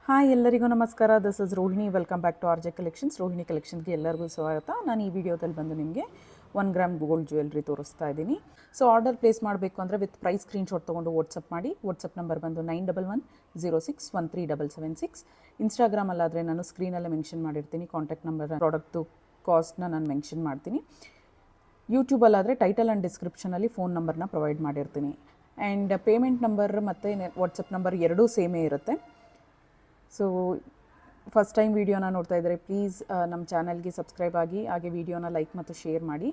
Hi ಎಲ್ಲರಿಗೂ ನಮಸ್ಕಾರ. This is Rohini. Welcome back to RJ collections. Rohini ಕಲೆಕ್ಷನ್ಗೆ ಎಲ್ಲರಿಗೂ ಸ್ವಾಗತ. ನಾನು ಈ ವಿಡಿಯೋದಲ್ಲಿ ಬಂದು ನಿಮಗೆ 1 ಗ್ರಾಮ್ ಗೋಲ್ಡ್ ಜ್ಯುವೆಲ್ರಿ ತೋರಿಸ್ತಾ ಇದ್ದೀನಿ. ಸೊ ಆರ್ಡರ್ ಪ್ಲೇಸ್ ಮಾಡಬೇಕು ಅಂದರೆ ವಿತ್ ಪ್ರೈಸ್ ಸ್ಕ್ರೀನ್ಶಾಟ್ ತೊಗೊಂಡು ವಾಟ್ಸಪ್ ಮಾಡಿ. ವಾಟ್ಸಪ್ ನಂಬರ್ ಬಂದು 9110613776. ಇನ್ಸ್ಟಾಗ್ರಾಮಲ್ಲಾದರೆ ನಾನು ಸ್ಕ್ರೀನಲ್ಲೇ ಮೆನ್ಷನ್ ಮಾಡಿರ್ತೀನಿ ಕಾಂಟ್ಯಾಕ್ಟ್ ನಂಬರ್, ಪ್ರಾಡಕ್ಟು ಕಾಸ್ಟ್ನ ನಾನು ಮೆನ್ಷನ್ ಮಾಡ್ತೀನಿ. ಯೂಟ್ಯೂಬಲ್ಲಾದರೆ ಟೈಟಲ್ ಆ್ಯಂಡ್ ಡಿಸ್ಕ್ರಿಪ್ಷನಲ್ಲಿ ಫೋನ್ ನಂಬರ್ನ ಪ್ರೊವೈಡ್ ಮಾಡಿರ್ತೀನಿ. ಆ್ಯಂಡ್ ಪೇಮೆಂಟ್ ನಂಬರ್ ಮತ್ತು ವಾಟ್ಸಪ್ ನಂಬರ್ ಎರಡೂ ಸೇಮೇ ಇರುತ್ತೆ. ಸೊ ಫಸ್ಟ್ ಟೈಮ್ ವೀಡಿಯೋನ ನೋಡ್ತಾ ಇದ್ದರೆ ಪ್ಲೀಸ್ ನಮ್ಮ ಚಾನಲ್ಗೆ ಸಬ್ಸ್ಕ್ರೈಬ್ ಆಗಿ, ಹಾಗೆ ವೀಡಿಯೋನ ಲೈಕ್ ಮತ್ತು ಶೇರ್ ಮಾಡಿ.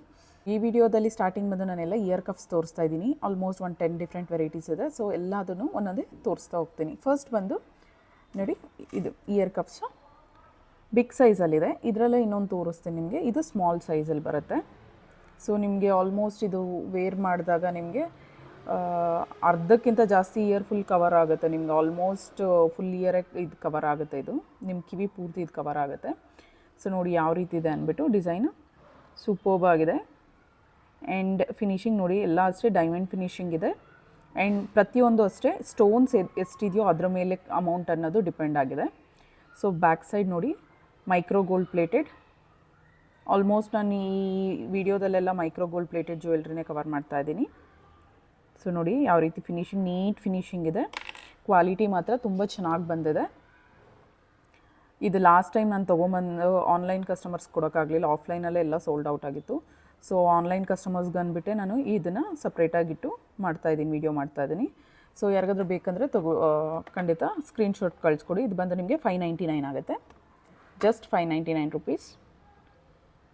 ಈ ವಿಡಿಯೋದಲ್ಲಿ ಸ್ಟಾರ್ಟಿಂಗ್ ಬಂದು ನಾನೆಲ್ಲ ಇಯರ್ ಕಫ್ಸ್ ತೋರಿಸ್ತಾ ಇದ್ದೀನಿ. ಆಲ್ಮೋಸ್ಟ್ 10 ಡಿಫ್ರೆಂಟ್ ವೆರೈಟೀಸ್ ಇದೆ. ಸೊ ಎಲ್ಲದನ್ನು ಒಂದೊಂದೇ ತೋರಿಸ್ತಾ ಹೋಗ್ತೀನಿ. ಫಸ್ಟ್ ಬಂದು ನೋಡಿ, ಇದು ಇಯರ್ ಕಫ್ಸು ಬಿಗ್ ಸೈಜಲ್ಲಿದೆ. ಇದರಲ್ಲೇ ಇನ್ನೊಂದು ತೋರಿಸ್ತೀನಿ ನಿಮಗೆ. ಇದು ಸ್ಮಾಲ್ ಸೈಜಲ್ಲಿ ಬರುತ್ತೆ. ಸೊ ನಿಮಗೆ ಆಲ್ಮೋಸ್ಟ್ ಇದು ವೇರ್ ಮಾಡಿದಾಗ ನಿಮಗೆ ಅರ್ಧಕ್ಕಿಂತ ಜಾಸ್ತಿ ಇಯರ್ ಫುಲ್ ಕವರ್ ಆಗುತ್ತೆ. ನಿಮ್ಗೆ ಆಲ್ಮೋಸ್ಟ್ ಫುಲ್ ಇಯರೇ ಇದು ಕವರ್ ಆಗುತ್ತೆ. ಇದು ನಿಮ್ಮ ಕಿವಿ ಪೂರ್ತಿ ಇದು ಕವರ್ ಆಗುತ್ತೆ. ಸೊ ನೋಡಿ ಯಾವ ರೀತಿ ಇದೆ ಅಂದ್ಬಿಟ್ಟು. ಡಿಸೈನು ಸೂಪರ್ಬ್ ಆಗಿದೆ. ಆ್ಯಂಡ್ ಫಿನಿಶಿಂಗ್ ನೋಡಿ, ಎಲ್ಲ ಅಷ್ಟೇ ಡೈಮಂಡ್ ಫಿನಿಶಿಂಗ್ ಇದೆ. ಆ್ಯಂಡ್ ಪ್ರತಿಯೊಂದು ಅಷ್ಟೇ ಸ್ಟೋನ್ಸ್ ಎಷ್ಟಿದೆಯೋ ಅದರ ಮೇಲೆ ಅಮೌಂಟ್ ಅನ್ನೋದು ಡಿಪೆಂಡ್ ಆಗಿದೆ. ಸೊ ಬ್ಯಾಕ್ ಸೈಡ್ ನೋಡಿ, ಮೈಕ್ರೋ ಗೋಲ್ಡ್ ಪ್ಲೇಟೆಡ್. ಆಲ್ಮೋಸ್ಟ್ ನಾನು ಈ ವಿಡಿಯೋದಲ್ಲೆಲ್ಲ ಮೈಕ್ರೋ ಗೋಲ್ಡ್ ಪ್ಲೇಟೆಡ್ ಜ್ಯುವೆಲ್ರಿನೇ ಕವರ್ ಮಾಡ್ತಾ ಇದ್ದೀನಿ. ಸೊ ನೋಡಿ ಯಾವ ರೀತಿ ಫಿನಿಶಿಂಗ್, ನೀಟ್ ಫಿನಿಶಿಂಗ್ ಇದೆ. ಕ್ವಾಲಿಟಿ ಮಾತ್ರ ತುಂಬ ಚೆನ್ನಾಗಿ ಬಂದಿದೆ. ಇದು ಲಾಸ್ಟ್ ಟೈಮ್ ನಾನು ತೊಗೊಂಬಂದು ಆನ್ಲೈನ್ ಕಸ್ಟಮರ್ಸ್ ಕೊಡೋಕ್ಕಾಗಲಿಲ್ಲ. ಆಫ್ಲೈನಲ್ಲೇ ಎಲ್ಲ ಸೋಲ್ಡ್ ಔಟ್ ಆಗಿತ್ತು. ಸೊ ಆನ್ಲೈನ್ ಕಸ್ಟಮರ್ಸ್ಗೆ ಅಂದ್ಬಿಟ್ಟೆ ನಾನು ಇದನ್ನು ಸಪ್ರೇಟಾಗಿಟ್ಟು ಮಾಡ್ತಾಯಿದ್ದೀನಿ, ವೀಡಿಯೋ ಮಾಡ್ತಾಯಿದ್ದೀನಿ. ಸೊ ಯಾರಿಗಾದ್ರೂ ಬೇಕಂದರೆ ಖಂಡಿತ ಸ್ಕ್ರೀನ್ಶಾಟ್ ಕಳಿಸ್ಕೊಡಿ. ಇದು ಬಂದು ನಿಮಗೆ 599 ಆಗುತ್ತೆ. Just 599 rupees.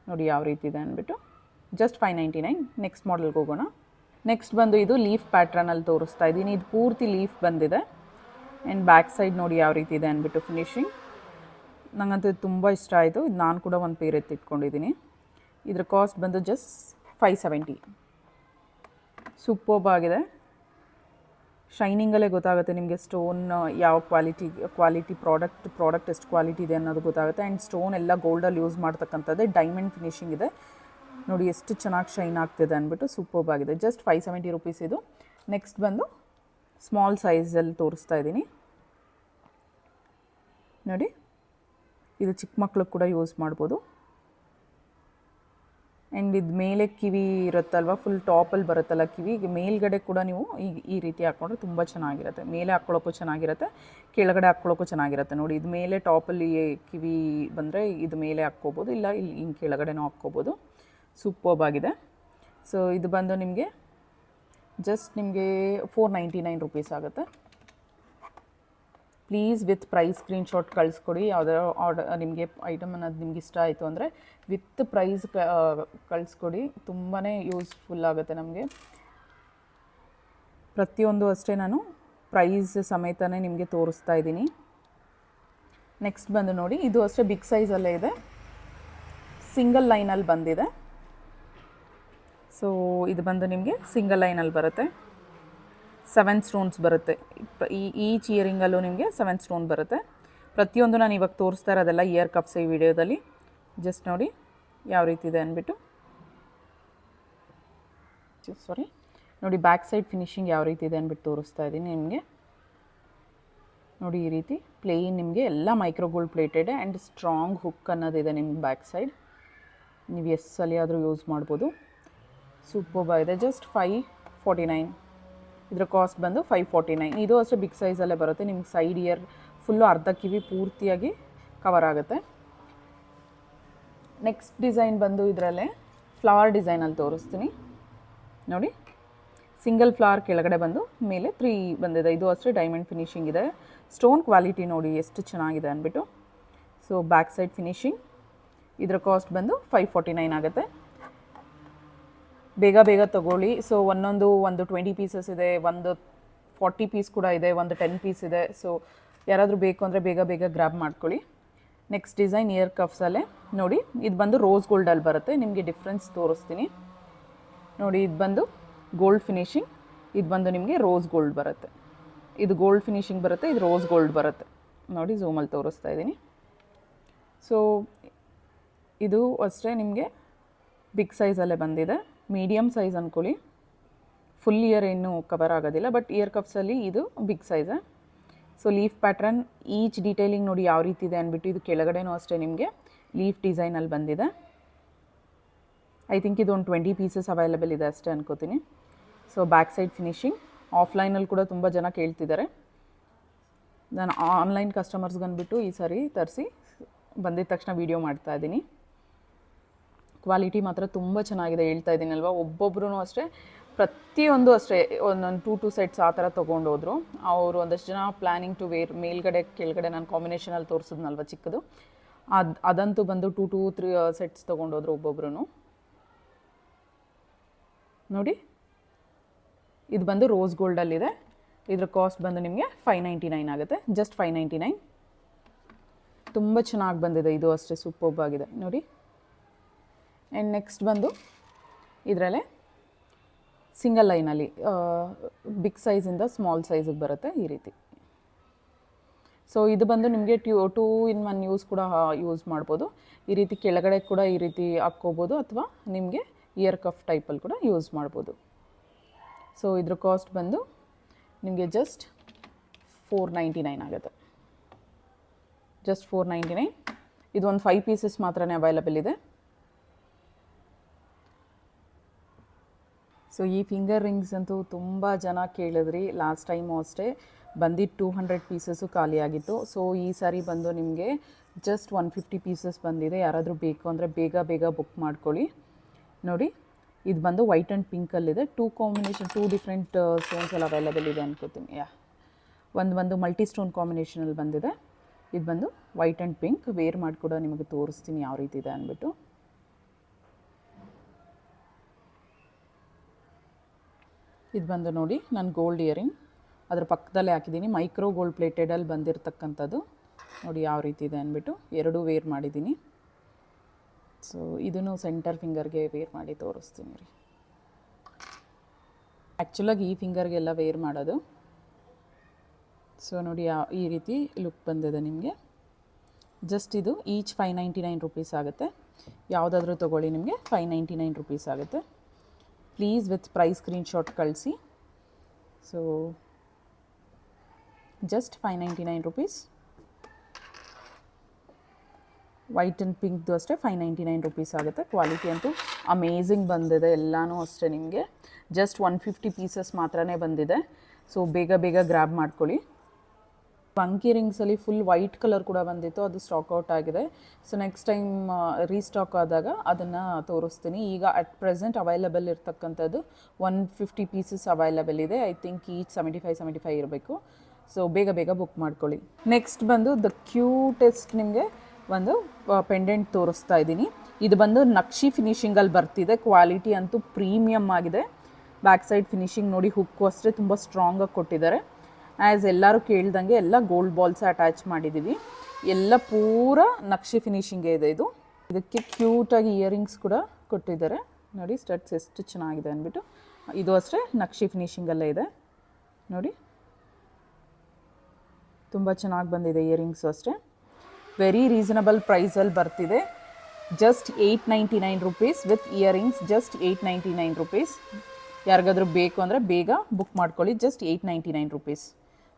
ನೋಡಿ ಯಾವ ರೀತಿ ಇದೆ ಅಂದ್ಬಿಟ್ಟು. ಜಸ್ಟ್ 599. ನೆಕ್ಸ್ಟ್ ಮಾಡೆಲ್ಗೆ ಹೋಗೋಣ. ನೆಕ್ಸ್ಟ್ ಬಂದು ಇದು ಲೀಫ್ ಪ್ಯಾಟ್ರನಲ್ಲಿ ತೋರಿಸ್ತಾ ಇದ್ದೀನಿ. ಇದು ಪೂರ್ತಿ ಲೀಫ್ ಬಂದಿದೆ. ಆ್ಯಂಡ್ ಬ್ಯಾಕ್ ಸೈಡ್ ನೋಡಿ ಯಾವ ರೀತಿ ಇದೆ ಅಂದ್ಬಿಟ್ಟು ಫಿನಿಶಿಂಗ್. ನನಗಂತೂ ಇದು ತುಂಬ ಇಷ್ಟ ಆಯಿತು. ಇದು ನಾನು ಕೂಡ ಒಂದು ಪೇರ್ ಎತ್ತಿಟ್ಕೊಂಡಿದ್ದೀನಿ. ಇದ್ರ ಕಾಸ್ಟ್ ಬಂದು ಜಸ್ಟ್ 570. ಸೂಪರ್ಬ್ ಆಗಿದೆ. ಶೈನಿಂಗಲ್ಲೇ ಗೊತ್ತಾಗುತ್ತೆ ನಿಮಗೆ ಸ್ಟೋನ್ ಯಾವ ಕ್ವಾಲಿಟಿ ಪ್ರಾಡಕ್ಟ್ ಎಷ್ಟು ಕ್ವಾಲಿಟಿ ಇದೆ ಅನ್ನೋದು ಗೊತ್ತಾಗುತ್ತೆ. ಆ್ಯಂಡ್ ಸ್ಟೋನ್ ಎಲ್ಲ ಗೋಲ್ಡಲ್ಲಿ ಯೂಸ್ ಮಾಡ್ತಕ್ಕಂಥದ್ದೇ. ಡೈಮಂಡ್ ಫಿನಿಶಿಂಗ್ ಇದೆ. ನೋಡಿ ಎಷ್ಟು ಚೆನ್ನಾಗಿ ಶೈನ್ ಆಗ್ತಿದೆ ಅಂದ್ಬಿಟ್ಟು. ಸೂಪರ್ಬ್ ಆಗಿದೆ. ಜಸ್ಟ್ 570 ರುಪೀಸ್ ಇದು. ನೆಕ್ಸ್ಟ್ ಬಂದು ಸ್ಮಾಲ್ ಸೈಜಲ್ಲಿ ತೋರಿಸ್ತಾ ಇದ್ದೀನಿ. ನೋಡಿ, ಇದು ಚಿಕ್ಕ ಮಕ್ಳಿಗೆ ಕೂಡ ಯೂಸ್ ಮಾಡ್ಬೋದು. ಆ್ಯಂಡ್ ಇದು ಮೇಲೆ ಕಿವಿ ಇರುತ್ತಲ್ವ, ಫುಲ್ ಟಾಪಲ್ಲಿ ಬರುತ್ತಲ್ಲ ಕಿವಿ, ಮೇಲ್ಗಡೆ ಕೂಡ ನೀವು ಈ ರೀತಿ ಹಾಕ್ಕೊಂಡ್ರೆ ತುಂಬ ಚೆನ್ನಾಗಿರುತ್ತೆ. ಮೇಲೆ ಹಾಕ್ಕೊಳ್ಳೋಕ್ಕೂ ಚೆನ್ನಾಗಿರುತ್ತೆ, ಕೆಳಗಡೆ ಹಾಕ್ಕೊಳ್ಳೋಕ್ಕೂ ಚೆನ್ನಾಗಿರುತ್ತೆ. ನೋಡಿ, ಇದು ಮೇಲೆ ಟಾಪಲ್ಲಿ ಕಿವಿ ಬಂದರೆ ಇದು ಮೇಲೆ ಹಾಕ್ಕೋಬೋದು, ಇಲ್ಲ ಇಲ್ಲಿ ಹಿಂಗೆ ಕೆಳಗಡೆನೂ ಹಾಕ್ಕೋಬೋದು. ಸೂಪರ್ಬ್ ಆಗಿದೆ. ಸೊ ಇದು ಬಂದು ನಿಮಗೆ ಜಸ್ಟ್ ನಿಮಗೆ 499 ರುಪೀಸ್ ಆಗುತ್ತೆ. ಪ್ಲೀಸ್ ವಿತ್ ಪ್ರೈಸ್ ಸ್ಕ್ರೀನ್ಶಾಟ್ ಕಳಿಸ್ಕೊಡಿ. ಯಾವುದಾದ್ರು ನಿಮಗೆ ಐಟಮ್ ಅನ್ನೋದು ನಿಮ್ಗೆ ಇಷ್ಟ ಆಯಿತು ಅಂದರೆ ವಿತ್ ಪ್ರೈಸ್ ಕಳಿಸ್ಕೊಡಿ. ತುಂಬಾ ಯೂಸ್ಫುಲ್ ಆಗುತ್ತೆ ನಮಗೆ. ಪ್ರತಿಯೊಂದು ಅಷ್ಟೇ ನಾನು ಪ್ರೈಸ್ ಸಮೇತನೇ ನಿಮಗೆ ತೋರಿಸ್ತಾ ಇದ್ದೀನಿ. ನೆಕ್ಸ್ಟ್ ಬಂದು ನೋಡಿ, ಇದು ಅಷ್ಟೇ ಬಿಗ್ ಸೈಜಲ್ಲೇ ಇದೆ. ಸಿಂಗಲ್ ಲೈನಲ್ಲಿ ಬಂದಿದೆ. ಸೊ ಇದು ಬಂದು ನಿಮಗೆ ಸಿಂಗಲ್ ಲೈನಲ್ಲಿ ಬರುತ್ತೆ. 7 ಸ್ಟೋನ್ಸ್ ಬರುತ್ತೆ. ಈಚ್ ಇಯರಿಂಗಲ್ಲೂ ನಿಮಗೆ 7 ಸ್ಟೋನ್ ಬರುತ್ತೆ. ಪ್ರತಿಯೊಂದು ನಾನು ಇವಾಗ ತೋರಿಸ್ತಾ ಇರೋದೆಲ್ಲ ಇಯರ್ ಕಪ್ಸ್ ಈ ವಿಡಿಯೋದಲ್ಲಿ. ಜಸ್ಟ್ ನೋಡಿ ಯಾವ ರೀತಿ ಇದೆ ಅಂದ್ಬಿಟ್ಟು. ನೋಡಿ ಬ್ಯಾಕ್ ಸೈಡ್ ಫಿನಿಶಿಂಗ್ ಯಾವ ರೀತಿ ಇದೆ ಅಂದ್ಬಿಟ್ಟು ತೋರಿಸ್ತಾ ಇದ್ದೀನಿ ನಿಮಗೆ. ನೋಡಿ ಈ ರೀತಿ ಪ್ಲೇನ್ ನಿಮಗೆ ಎಲ್ಲ micro gold plated and strong hook ಅನ್ನೋದಿದೆ ನಿಮ್ಗೆ ಬ್ಯಾಕ್ ಸೈಡ್. ನೀವು ಎಸ್ಸಲ್ಲಿ ಆದರೂ ಯೂಸ್ ಮಾಡ್ಬೋದು. ಸೂಪರ್ಬ್ ಆಗಿದೆ. ಜಸ್ಟ್ 549. ಇದರ ಕಾಸ್ಟ್ ಬಂದು 549. ಇದು ಅಷ್ಟೇ ಬಿಗ್ ಸೈಜಲ್ಲೇ ಬರುತ್ತೆ. ನಿಮ್ಗೆ ಸೈಡ್ ಇಯರ್ ಫುಲ್ಲು ಅರ್ಧ ಕಿವಿ ಪೂರ್ತಿಯಾಗಿ ಕವರ್ ಆಗುತ್ತೆ. ನೆಕ್ಸ್ಟ್ ಡಿಸೈನ್ ಬಂದು ಇದರಲ್ಲೇ ಫ್ಲವರ್ ಡಿಸೈನಲ್ಲಿ ತೋರಿಸ್ತೀನಿ. ನೋಡಿ, ಸಿಂಗಲ್ ಫ್ಲವರ್ ಕೆಳಗಡೆ ಬಂದು ಮೇಲೆ 3 ಬಂದಿದೆ. ಇದು ಅಷ್ಟೇ ಡೈಮಂಡ್ ಫಿನಿಶಿಂಗ್ ಇದೆ. ಸ್ಟೋನ್ ಕ್ವಾಲಿಟಿ ನೋಡಿ ಎಷ್ಟು ಚೆನ್ನಾಗಿದೆ ಅಂದ್ಬಿಟ್ಟು. So back side finishing. ಇದರ ಕಾಸ್ಟ್ ಬಂದು 549 ಆಗುತ್ತೆ. ಬೇಗ ತೊಗೊಳ್ಳಿ. ಸೊ ಒಂದು 20 ಪೀಸಸ್ ಇದೆ, ಒಂದು 40 ಪೀಸ್ ಕೂಡ ಇದೆ, ಒಂದು 10 ಪೀಸ್ ಇದೆ. ಸೊ ಯಾರಾದರೂ ಬೇಕು ಅಂದರೆ ಬೇಗ ಗ್ರ್ಯಾಬ್ ಮಾಡ್ಕೊಳ್ಳಿ. ನೆಕ್ಸ್ಟ್ ಡಿಸೈನ್ ಇಯರ್ ಕಫ್ಸಲ್ಲೇ ನೋಡಿ, ಇದು ಬಂದು ರೋಸ್ ಗೋಲ್ಡಲ್ಲಿ ಬರುತ್ತೆ. ನಿಮಗೆ ಡಿಫ್ರೆನ್ಸ್ ತೋರಿಸ್ತೀನಿ ನೋಡಿ. ಇದು ಬಂದು ಗೋಲ್ಡ್ ಫಿನಿಶಿಂಗ್, ಇದು ಬಂದು ನಿಮಗೆ ರೋಸ್ ಗೋಲ್ಡ್ ಬರುತ್ತೆ. ಇದು ಗೋಲ್ಡ್ ಫಿನಿಶಿಂಗ್ ಬರುತ್ತೆ, ಇದು ರೋಸ್ ಗೋಲ್ಡ್ ಬರುತ್ತೆ. ನೋಡಿ ಝೂಮಲ್ಲಿ ತೋರಿಸ್ತಾ ಇದ್ದೀನಿ. ಸೊ ಇದು ಅಷ್ಟೇ ನಿಮಗೆ ಬಿಗ್ ಸೈಜಲ್ಲೇ ಬಂದಿದೆ. ಮೀಡಿಯಮ್ ಸೈಜ್ ಅಂದ್ಕೊಳ್ಳಿ. ಫುಲ್ ಇಯರ್ ಏನು ಕವರ್ ಆಗೋದಿಲ್ಲ, ಬಟ್ ಇಯರ್ ಕಪ್ಸಲ್ಲಿ ಇದು ಬಿಗ್ ಸೈಜೇ. So leaf pattern each detailing ನೋಡಿ ಯಾವ ರೀತಿ ಇದೆ ಅಂದ್ಬಿಟ್ಟು ಇದು ಕೆಳಗಡೆನೂ ಅಷ್ಟೇ ನಿಮಗೆ ಲೀಫ್ ಡಿಸೈನಲ್ಲಿ ಬಂದಿದೆ. ಐ ಥಿಂಕ್ ಇದು ಒಂದು 20 ಪೀಸಸ್ ಅವೈಲೇಬಲ್ ಇದೆ ಅಷ್ಟೇ ಅನ್ಕೋತೀನಿ. ಸೊ ಬ್ಯಾಕ್ ಸೈಡ್ ಫಿನಿಶಿಂಗ್ ಆಫ್ಲೈನಲ್ಲಿ ಕೂಡ ತುಂಬ ಜನ ಕೇಳ್ತಿದ್ದಾರೆ. ನಾನು ಆನ್ಲೈನ್ ಕಸ್ಟಮರ್ಸ್ಗೆ ಅಂದ್ಬಿಟ್ಟು ಈ ಸಾರಿ ತರಿಸಿ ಬಂದಿದ ತಕ್ಷಣ ವೀಡಿಯೋ ಮಾಡ್ತಾ ಇದ್ದೀನಿ. ಕ್ವಾಲಿಟಿ ಮಾತ್ರ ತುಂಬ ಚೆನ್ನಾಗಿದೆ, ಹೇಳ್ತಾ ಇದ್ದೀನಲ್ವ. ಒಬ್ಬೊಬ್ರು ಅಷ್ಟೇ ಪ್ರತಿಯೊಂದು ಅಷ್ಟೇ ಒಂದೊಂದು 2 ಸೆಟ್ಸ್ ಆ ಥರ ತೊಗೊಂಡು ಹೋದರು. ಅವರು ಒಂದಷ್ಟು ಜನ ಪ್ಲ್ಯಾನಿಂಗ್ ಟು ವೇರ್ ಮೇಲ್ಗಡೆ ಕೆಳಗಡೆ ನಾನು ಕಾಂಬಿನೇಷನಲ್ಲಿ ತೋರಿಸಿದ್ನಲ್ವ ಚಿಕ್ಕದು, ಅದಂತೂ ಬಂದು 2-3 ಸೆಟ್ಸ್ ತೊಗೊಂಡೋದ್ರು ಒಬ್ಬೊಬ್ರು. ನೋಡಿ ಇದು ಬಂದು ರೋಸ್ ಗೋಲ್ಡಲ್ಲಿದೆ. ಇದ್ರ ಕಾಸ್ಟ್ ಬಂದು ನಿಮಗೆ 599 ಆಗುತ್ತೆ, ಜಸ್ಟ್ 599. ತುಂಬ ಚೆನ್ನಾಗಿ ಬಂದಿದೆ, ಇದು ಅಷ್ಟೇ ಸೂಪರ್ಬ್ ಆಗಿದೆ ನೋಡಿ. ಆ್ಯಂಡ್ ನೆಕ್ಸ್ಟ್ ಬಂದು ಇದರಲ್ಲೇ ಸಿಂಗಲ್ ಲೈನಲ್ಲಿ ಬಿಗ್ ಸೈಜಿಂದ ಸ್ಮಾಲ್ ಸೈಜಿಗೆ ಬರುತ್ತೆ ಈ ರೀತಿ. ಸೊ ಇದು ಬಂದು ನಿಮಗೆ 2-in-1 ಯೂಸ್ ಕೂಡ ಯೂಸ್ ಮಾಡ್ಬೋದು. ಈ ರೀತಿ ಕೆಳಗಡೆ ಕೂಡ ಈ ರೀತಿ ಹಾಕ್ಕೋಬೋದು, ಅಥವಾ ನಿಮಗೆ ಇಯರ್ ಕಫ್ ಟೈಪಲ್ಲಿ ಕೂಡ ಯೂಸ್ ಮಾಡ್ಬೋದು. ಸೊ ಇದ್ರ ಕಾಸ್ಟ್ ಬಂದು ನಿಮಗೆ ಜಸ್ಟ್ 499 ಆಗುತ್ತೆ, ಜಸ್ಟ್ 499. ಇದು ಒಂದು 5 ಪೀಸಸ್ ಮಾತ್ರನೇ ಅವೈಲೇಬಲ್ ಇದೆ. ಸೊ ಈ ಫಿಂಗರ್ ರಿಂಗ್ಸ್ ಅಂತೂ ತುಂಬ ಜನ ಕೇಳಿದ್ರಿ. ಲಾಸ್ಟ್ ಟೈಮು ಅಷ್ಟೇ ಬಂದಿದ್ದು 200 ಪೀಸಸ್ಸು ಖಾಲಿಯಾಗಿತ್ತು. ಸೊ ಈ ಸಾರಿ ಬಂದು ನಿಮಗೆ ಜಸ್ಟ್ 150 ಪೀಸಸ್ ಬಂದಿದೆ. ಯಾರಾದರೂ ಬೇಕು ಅಂದರೆ ಬೇಗ ಬುಕ್ ಮಾಡ್ಕೊಳ್ಳಿ. ನೋಡಿ ಇದು ಬಂದು ವೈಟ್ ಆ್ಯಂಡ್ ಪಿಂಕಲ್ಲಿದೆ. 2 ಡಿಫ್ರೆಂಟ್ ಸ್ಟೋನ್ಸ್ ಎಲ್ಲ ಅವೈಲೇಬಲ್ ಇದೆ ಅನ್ಕೋತೀನಿ. ಒಂದು ಮಲ್ಟಿ ಸ್ಟೋನ್ ಕಾಂಬಿನೇಷನಲ್ಲಿ ಬಂದಿದೆ. ಇದು ಬಂದು ವೈಟ್ ಆ್ಯಂಡ್ ಪಿಂಕ್. ವೇರ್ ಮಾಡಿ ಕೂಡ ನಿಮಗೆ ತೋರಿಸ್ತೀನಿ ಯಾವ ರೀತಿ ಇದೆ ಅಂದ್ಬಿಟ್ಟು. ಇದು ಬಂದು ನೋಡಿ ನಾನು ಗೋಲ್ಡ್ ಇಯರಿಂಗ್ ಅದ್ರ ಪಕ್ಕದಲ್ಲೇ ಹಾಕಿದ್ದೀನಿ. ಮೈಕ್ರೋ ಗೋಲ್ಡ್ ಪ್ಲೇಟೆಡಲ್ಲಿ ಬಂದಿರತಕ್ಕಂಥದ್ದು ನೋಡಿ ಯಾವ ರೀತಿ ಇದೆ ಅಂದ್ಬಿಟ್ಟು. ಎರಡೂ ವೇರ್ ಮಾಡಿದ್ದೀನಿ. ಸೊ ಇದನ್ನು ಸೆಂಟರ್ ಫಿಂಗರ್ಗೆ ವೇರ್ ಮಾಡಿ ತೋರಿಸ್ತೀನಿ ರೀ. ಆ್ಯಕ್ಚುಲಾಗಿ ಈ ಫಿಂಗರ್ಗೆಲ್ಲ ವೇರ್ ಮಾಡೋದು. ಸೊ ನೋಡಿ ಈ ರೀತಿ ಲುಕ್ ಬಂದಿದೆ ನಿಮಗೆ. ಜಸ್ಟ್ ಇದು ಈಚ್ 599 ರುಪೀಸ್ ಆಗುತ್ತೆ. ಯಾವುದಾದ್ರೂ ತೊಗೊಳ್ಳಿ ನಿಮಗೆ 599 ರುಪೀಸ್ ಆಗುತ್ತೆ. ಪ್ಲೀಸ್ ವಿತ್ ಪ್ರೈಸ್ ಸ್ಕ್ರೀನ್ಶಾಟ್ ಕಳಿಸಿ. So just 599 rupees. White and ಪಿಂಕ್ದು ಅಷ್ಟೇ 599 ರುಪೀಸ್ ಆಗುತ್ತೆ. ಕ್ವಾಲಿಟಿ ಅಂತೂ ಅಮೇಝಿಂಗ್ ಬಂದಿದೆ ಎಲ್ಲನೂ ಅಷ್ಟೇ. ನಿಮಗೆ ಜಸ್ಟ್ 150 ಪೀಸಸ್ ಮಾತ್ರನೇ ಬಂದಿದೆ. ಸೊ ಬೇಗ ಗ್ರ್ಯಾಬ್ ಮಾಡ್ಕೊಳ್ಳಿ. ಬಂಕಿ ರಿಂಗ್ಸಲ್ಲಿ ಫುಲ್ ವೈಟ್ ಕಲರ್ ಕೂಡ ಬಂದಿತ್ತು, ಅದು ಸ್ಟಾಕ್ ಔಟ್ ಆಗಿದೆ. ಸೊ ನೆಕ್ಸ್ಟ್ ಟೈಮ್ ರೀಸ್ಟಾಕ್ ಆದಾಗ ಅದನ್ನು ತೋರಿಸ್ತೀನಿ. ಈಗ ಅಟ್ ಪ್ರೆಸೆಂಟ್ ಅವೈಲೇಬಲ್ ಇರ್ತಕ್ಕಂಥದ್ದು 150 ಪೀಸಸ್ ಅವೈಲೇಬಲ್ ಇದೆ. ಐ ಥಿಂಕ್ ಈಚ್ 75 ಇರಬೇಕು. ಸೊ ಬೇಗ ಬುಕ್ ಮಾಡ್ಕೊಳ್ಳಿ. ನೆಕ್ಸ್ಟ್ ಬಂದು ದ ಕ್ಯೂಟೆಸ್ಟ್ ನಿಮಗೆ ಒಂದು ಪೆಂಡೆಂಟ್ ತೋರಿಸ್ತಾ ಇದ್ದೀನಿ. ಇದು ಬಂದು ನಕ್ಷಿ ಫಿನಿಷಿಂಗಲ್ಲಿ ಬರ್ತಿದೆ. ಕ್ವಾಲಿಟಿ ಅಂತೂ ಪ್ರೀಮಿಯಮ್ ಆಗಿದೆ. ಬ್ಯಾಕ್ ಸೈಡ್ ಫಿನಿಷಿಂಗ್ ನೋಡಿ, ಹುಕ್ಕು ಅಷ್ಟೇ ತುಂಬ ಸ್ಟ್ರಾಂಗಾಗಿ ಕೊಟ್ಟಿದ್ದಾರೆ. ಆ್ಯಸ್ ಎಲ್ಲರೂ ಕೇಳ್ದಂಗೆ ಎಲ್ಲ ಗೋಲ್ಡ್ ಬಾಲ್ಸ್ ಅಟ್ಯಾಚ್ ಮಾಡಿದ್ದೀವಿ. ಎಲ್ಲ ಪೂರ ನಕ್ಷಿ ಫಿನಿಷಿಂಗೇ ಇದೆ ಇದು. ಇದಕ್ಕೆ ಕ್ಯೂಟಾಗಿ ಇಯರಿಂಗ್ಸ್ ಕೂಡ ಕೊಟ್ಟಿದ್ದಾರೆ ನೋಡಿ. ಸ್ಟಡ್ಸ್ ಎಷ್ಟು ಚೆನ್ನಾಗಿದೆ ಅಂದ್ಬಿಟ್ಟು. ಇದು ಅಷ್ಟೇ ನಕ್ಷಿ ಫಿನಿಷಿಂಗಲ್ಲೇ ಇದೆ ನೋಡಿ. ತುಂಬ ಚೆನ್ನಾಗಿ ಬಂದಿದೆ ಇಯರಿಂಗ್ಸು ಅಷ್ಟೇ. ವೆರಿ ರೀಸನಬಲ್ ಪ್ರೈಸಲ್ಲಿ ಬರ್ತಿದೆ. Just 899 rupees with earrings. Just 899 rupees. ಯಾರಿಗಾದ್ರೂ ಬೇಕು ಅಂದರೆ ಬೇಗ ಬುಕ್ ಮಾಡ್ಕೊಳ್ಳಿ. Just 899 rupees.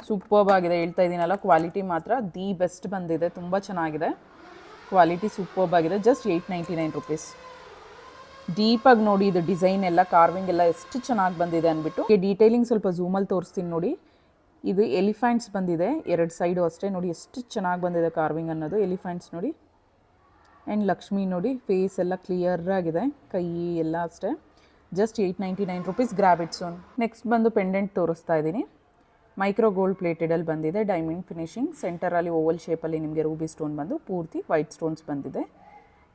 ಸೂಪರ್ಬ್ ಆಗಿದೆ, ಹೇಳ್ತಾ ಇದ್ದೀನಲ್ಲ. ಕ್ವಾಲಿಟಿ ಮಾತ್ರ ದಿ ಬೆಸ್ಟ್ ಬಂದಿದೆ. ತುಂಬ ಚೆನ್ನಾಗಿದೆ, ಕ್ವಾಲಿಟಿ ಸೂಪರ್ಬ್ ಆಗಿದೆ. Just 899 rupees. ಡೀಪಾಗಿ ನೋಡಿ, ಇದು ಡಿಸೈನ್ ಎಲ್ಲ ಕಾರ್ವಿಂಗ್ ಎಲ್ಲ ಎಷ್ಟು ಚೆನ್ನಾಗಿ ಬಂದಿದೆ ಅಂದ್ಬಿಟ್ಟು. ಡೀಟೇಲಿಂಗ್ ಸ್ವಲ್ಪ ಝೂಮಲ್ಲಿ ತೋರಿಸ್ತೀನಿ ನೋಡಿ. ಇದು ಎಲಿಫೆಂಟ್ಸ್ ಬಂದಿದೆ 2 ಸೈಡು ಅಷ್ಟೇ. ನೋಡಿ ಎಷ್ಟು ಚೆನ್ನಾಗಿ ಬಂದಿದೆ ಕಾರ್ವಿಂಗ್ ಅನ್ನೋದು. ಎಲಿಫೆಂಟ್ಸ್ ನೋಡಿ. ಆ್ಯಂಡ್ ಲಕ್ಷ್ಮಿ ನೋಡಿ, ಫೇಸ್ ಎಲ್ಲ ಕ್ಲಿಯರ್ ಆಗಿದೆ, ಕೈ ಎಲ್ಲ ಅಷ್ಟೇ. Just 899 rupees. Grab it soon. Next ಬಂದು ಪೆಂಡೆಂಟ್ ತೋರಿಸ್ತಾ ಇದ್ದೀನಿ. ಮೈಕ್ರೋ ಗೋಲ್ಡ್ ಪ್ಲೇಟೆಡಲ್ಲಿ ಬಂದಿದೆ. Diamond finishing. ಸೆಂಟರಲ್ಲಿ ಓವಲ್ ಶೇಪಲ್ಲಿ ನಿಮಗೆ ರೂಬಿ ಸ್ಟೋನ್ ಬಂದು ಪೂರ್ತಿ ವೈಟ್ ಸ್ಟೋನ್ಸ್ ಬಂದಿದೆ.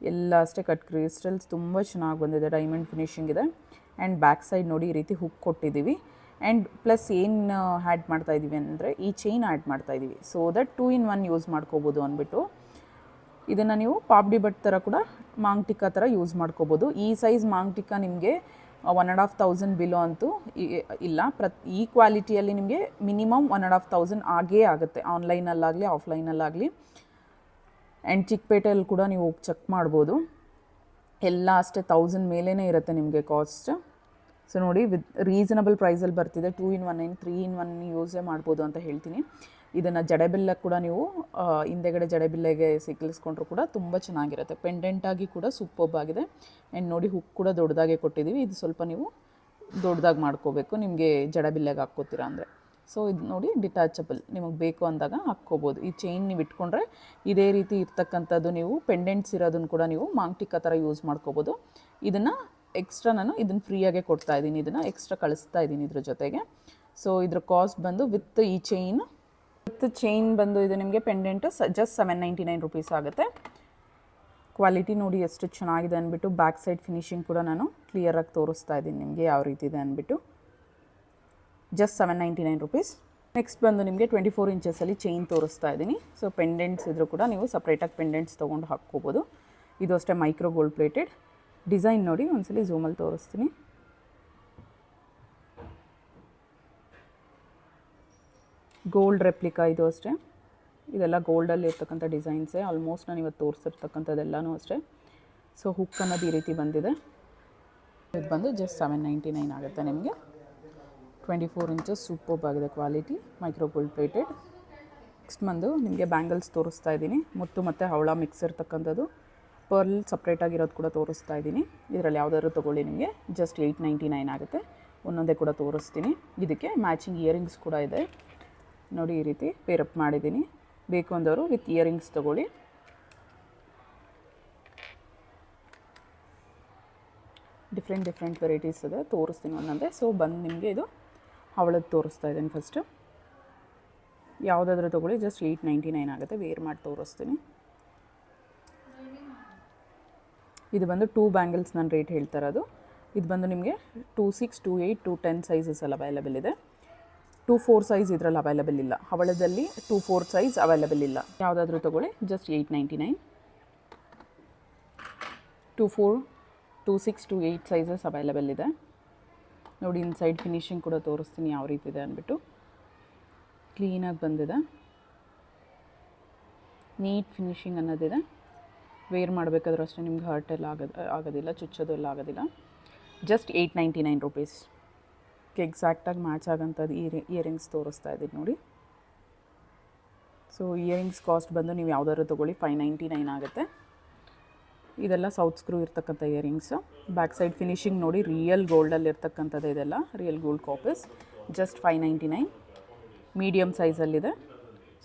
ಎಲ್ಲ ಅಷ್ಟೇ ಕಟ್ ಕ್ರಿಸ್ಟಲ್ಸ್ ತುಂಬ ಚೆನ್ನಾಗಿ ಬಂದಿದೆ. ಡೈಮಂಡ್ ಫಿನಿಶಿಂಗ್ ಇದೆ. ಆ್ಯಂಡ್ ಬ್ಯಾಕ್ ಸೈಡ್ ನೋಡಿ ಈ ರೀತಿ ಹುಕ್ ಕೊಟ್ಟಿದ್ದೀವಿ. ಆ್ಯಂಡ್ ಪ್ಲಸ್ ಏನು ಆ್ಯಡ್ ಮಾಡ್ತಾಯಿದ್ದೀವಿ ಅಂದರೆ ಈ ಚೈನ್ ಆ್ಯಡ್ ಮಾಡ್ತಾಯಿದ್ದೀವಿ. ಸೊ ದಟ್ 2-in-1 ಯೂಸ್ ಮಾಡ್ಕೋಬೋದು ಅಂದ್ಬಿಟ್ಟು. ಇದನ್ನು ನೀವು ಪಾಪ್ಡಿ ಬಟ್ ಥರ ಕೂಡ ಮಾಂಗ್ ಟಿಕ್ಕಾ ಥರ ಯೂಸ್ ಮಾಡ್ಕೋಬೋದು. ಈ ಸೈಜ್ ಮಾಂಗ್ ಟಿಕ್ಕಾ ನಿಮಗೆ 1,500 ಬಿಲೋ ಅಂತೂ ಇಲ್ಲ. ಈ ಕ್ವಾಲಿಟಿಯಲ್ಲಿ ನಿಮಗೆ ಮಿನಿಮಮ್ 1,500 ಆಗೇ ಆಗುತ್ತೆ, ಆನ್ಲೈನಲ್ಲಾಗಲಿ ಆಫ್ಲೈನಲ್ಲಾಗಲಿ. ಆ್ಯಂಡ್ ಚಿಕ್ಕಪೇಟೆಯಲ್ಲಿ ಕೂಡ ನೀವು ಹೋಗಿ ಚೆಕ್ ಮಾಡ್ಬೋದು. ಎಲ್ಲ ಅಷ್ಟೇ 1000 ಮೇಲೇ ಇರುತ್ತೆ ನಿಮಗೆ ಕಾಸ್ಟ್. ಸೊ ನೋಡಿ, ವಿತ್ ರೀಸನಬಲ್ ಪ್ರೈಸಲ್ಲಿ ಬರ್ತಿದೆ. 2-in-1 3-in-1 ಯೂಸೇ ಮಾಡ್ಬೋದು ಅಂತ ಹೇಳ್ತೀನಿ. ಇದನ್ನು ಜಡೆಬಿಲ್ಲ ಕೂಡ ನೀವು ಹಿಂದೆಗಡೆ ಜಡೆಬಿಲ್ಲೆಗೆ ಸಿಕ್ಕಿಸ್ಕೊಂಡ್ರು ಕೂಡ ತುಂಬ ಚೆನ್ನಾಗಿರುತ್ತೆ. ಪೆಂಡೆಂಟಾಗಿ ಕೂಡ ಸೂಪರ್ಬ್ ಆಗಿದೆ. ಆ್ಯಂಡ್ ನೋಡಿ ಹುಕ್ ಕೂಡ ದೊಡ್ಡದಾಗೆ ಕೊಟ್ಟಿದ್ದೀವಿ. ಇದು ಸ್ವಲ್ಪ ನೀವು ದೊಡ್ಡದಾಗಿ ಮಾಡ್ಕೋಬೇಕು ನಿಮಗೆ ಜಡೆಬಿಲ್ಲೆಗೆ ಹಾಕ್ಕೋತೀರಾ ಅಂದರೆ. ಸೊ ಇದು ನೋಡಿ ಡಿಟ್ಯಾಚಬಲ್, ನಿಮಗೆ ಬೇಕು ಅಂದಾಗ ಹಾಕ್ಕೋಬೋದು. ಈ ಚೈನ್ ನೀವು ಇಟ್ಕೊಂಡ್ರೆ ಇದೇ ರೀತಿ ಇರ್ತಕ್ಕಂಥದ್ದು ನೀವು ಪೆಂಡೆಂಟ್ಸ್ ಇರೋದನ್ನು ಕೂಡ ನೀವು ಮಾಂಗ್ಟಿಕ್ ಥರ ಯೂಸ್ ಮಾಡ್ಕೋಬೋದು. ಇದನ್ನು ಎಕ್ಸ್ಟ್ರಾ ನಾನು ಇದನ್ನು ಫ್ರೀಯಾಗೆ ಕೊಡ್ತಾ ಇದ್ದೀನಿ, ಇದನ್ನು ಎಕ್ಸ್ಟ್ರಾ ಕಳಿಸ್ತಾ ಇದ್ದೀನಿ ಇದ್ರ ಜೊತೆಗೆ. ಸೊ ಇದ್ರ ಕಾಸ್ಟ್ ಬಂದು ವಿತ್ ಈ ಚೈನ್ ಬಂದು ಇದು ನಿಮಗೆ ಪೆಂಡೆಂಟು ಜಸ್ಟ್ 799 ರೂಪೀಸ್ ಆಗುತ್ತೆ. ಕ್ವಾಲಿಟಿ ನೋಡಿ ಎಷ್ಟು ಚೆನ್ನಾಗಿದೆ ಅಂದ್ಬಿಟ್ಟು ಬ್ಯಾಕ್ ಸೈಡ್ ಫಿನಿಶಿಂಗ್ ಕೂಡ ನಾನು ಕ್ಲಿಯರಾಗಿ ತೋರಿಸ್ತಾ ಇದ್ದೀನಿ ನಿಮಗೆ ಯಾವ ರೀತಿ ಇದೆ ಅಂದ್ಬಿಟ್ಟು. Just 799 rupees. ನೆಕ್ಸ್ಟ್ ಬಂದು ನಿಮಗೆ 24 ಇಂಚಸಲ್ಲಿ ಚೈನ್ ತೋರಿಸ್ತಾ ಇದ್ದೀನಿ. ಸೊ ಪೆಂಡೆಂಟ್ಸ್ ಇದ್ರೂ ಕೂಡ ನೀವು ಸಪ್ರೇಟಾಗಿ ಪೆಂಡೆಂಟ್ಸ್ ತೊಗೊಂಡು ಹಾಕ್ಕೋಬೋದು. ಇದು ಅಷ್ಟೇ ಮೈಕ್ರೋ ಗೋಲ್ಡ್ ಪ್ಲೇಟೆಡ್. ಡಿಸೈನ್ ನೋಡಿ ಒಂದ್ಸಲಿ ಝೂಮಲ್ಲಿ ತೋರಿಸ್ತೀನಿ. ಗೋಲ್ಡ್ ರೆಪ್ಲಿಕಾ ಇದು ಅಷ್ಟೇ. ಇದೆಲ್ಲ ಗೋಲ್ಡಲ್ಲಿ ಇರ್ತಕ್ಕಂಥ ಡಿಸೈನ್ಸೇ. ಆಲ್ಮೋಸ್ಟ್ ನಾನು ಇವತ್ತು ತೋರಿಸಿರ್ತಕ್ಕಂಥದ್ದೆಲ್ಲನೂ ಅಷ್ಟೇ. ಸೊ ಹುಕ್ ಅನ್ನೋದು ಈ ರೀತಿ ಬಂದಿದೆ. ಇದು ಬಂದು ಜಸ್ಟ್ 799 ಆಗುತ್ತೆ ನಿಮಗೆ. 24 ಇಂಚಸ್ ಸೂಪರ್ಬ್ ಆಗಿದೆ quality, micro gold plated. Next ಬಂದು ನಿಮಗೆ ಬ್ಯಾಂಗಲ್ಸ್ ತೋರಿಸ್ತಾ ಇದ್ದೀನಿ. ಮುತ್ತು ಮತ್ತು ಹವಳ ಮಿಕ್ಸ್ ಇರ್ತಕ್ಕಂಥದ್ದು. ಪರ್ಲ್ ಸಪ್ರೇಟಾಗಿರೋದು ಕೂಡ ತೋರಿಸ್ತಾ ಇದ್ದೀನಿ. ಇದರಲ್ಲಿ ಯಾವುದಾದ್ರು ತೊಗೊಳ್ಳಿ ನಿಮಗೆ ಜಸ್ಟ್ 899 ಆಗುತ್ತೆ. ಒಂದೊಂದೇ ಕೂಡ ತೋರಿಸ್ತೀನಿ. ಇದಕ್ಕೆ ಮ್ಯಾಚಿಂಗ್ ಇಯರಿಂಗ್ಸ್ ಕೂಡ ಇದೆ ನೋಡಿ, ಈ ರೀತಿ ಪೇರಪ್ ಮಾಡಿದ್ದೀನಿ. ಬೇಕು ಅಂದವರು ವಿತ್ ಇಯರಿಂಗ್ಸ್ ತೊಗೊಳ್ಳಿ. ಡಿಫ್ರೆಂಟ್ ವೆರೈಟೀಸ್ ಇದೆ, ತೋರಿಸ್ತೀನಿ ಒಂದೊಂದೇ. ಸೊ ಬಂದು ನಿಮಗೆ ಇದು ಹವಳದ್ದು ತೋರಿಸ್ತಾ ಇದ್ದೀನಿ ಫಸ್ಟು. ಯಾವುದಾದ್ರೂ ತೊಗೊಳ್ಳಿ ಜಸ್ಟ್ 899 ಆಗುತ್ತೆ. ವೇರ್ ಮಾಡಿ ತೋರಿಸ್ತೀನಿ. ಇದು ಬಂದು 2 ಬ್ಯಾಂಗಲ್ಸ್ ನಾನು ರೇಟ್ ಹೇಳ್ತಾ ಇರೋದು. ಇದು ಬಂದು ನಿಮಗೆ 26, 28, 210 ಸೈಜಸ್ ಎಲ್ಲ ಅವೈಲೇಬಲ್ ಇದೆ. 24 ಸೈಜ್ ಇದರಲ್ಲಿ ಅವೈಲೇಬಲ್ ಇಲ್ಲ. ಹವಳದಲ್ಲಿ 24 ಸೈಜ್ ಅವೈಲೇಬಲ್ ಇಲ್ಲ. ಯಾವುದಾದ್ರೂ ತೊಗೊಳ್ಳಿ ಜಸ್ಟ್ 899. 24, 26, 28 ಸೈಜಸ್ ಅವೈಲೇಬಲ್ ಇದೆ ನೋಡಿ. ಇನ್ಸೈಡ್ ಫಿನಿಶಿಂಗ್ ಕೂಡ ತೋರಿಸ್ತೀನಿ ಯಾವ ರೀತಿ ಇದೆ ಅಂದ್ಬಿಟ್ಟು. ಕ್ಲೀನಾಗಿ ಬಂದಿದೆ, ನೀಟ್ ಫಿನಿಶಿಂಗ್ ಅನ್ನೋದಿದೆ. ವೇರ್ ಮಾಡಬೇಕಾದ್ರೂ ಅಷ್ಟೇ ನಿಮ್ಗೆ ಹರ್ಟ್ ಎಲ್ಲ ಆಗೋದಿಲ್ಲ, ಚುಚ್ಚೋದು ಎಲ್ಲ ಆಗೋದಿಲ್ಲ. Just 899 rupees. ಎಕ್ಸಾಕ್ಟಾಗಿ ಮ್ಯಾಚ್ ಆಗೋಂಥದ್ದು ಇಯರಿಂಗ್ಸ್ ತೋರಿಸ್ತಾ ಇದ್ದೀನಿ ನೋಡಿ. ಸೊ ಇಯರಿಂಗ್ಸ್ ಕಾಸ್ಟ್ ಬಂದು ನೀವು ಯಾವುದಾದ್ರು ತೊಗೊಳ್ಳಿ 599 ಆಗುತ್ತೆ. ಇದೆಲ್ಲ ಸೌತ್ ಸ್ಕ್ರೂ ಇರ್ತಕ್ಕಂಥ ಇಯರಿಂಗ್ಸು. ಬ್ಯಾಕ್ ಸೈಡ್ ಫಿನಿಶಿಂಗ್ ನೋಡಿ, ರಿಯಲ್ ಗೋಲ್ಡಲ್ಲಿ ಇರ್ತಕ್ಕಂಥದ್ದು ಇದೆಲ್ಲ, real gold copies. Just 599. Medium ಸೈಜಲ್ಲಿದೆ.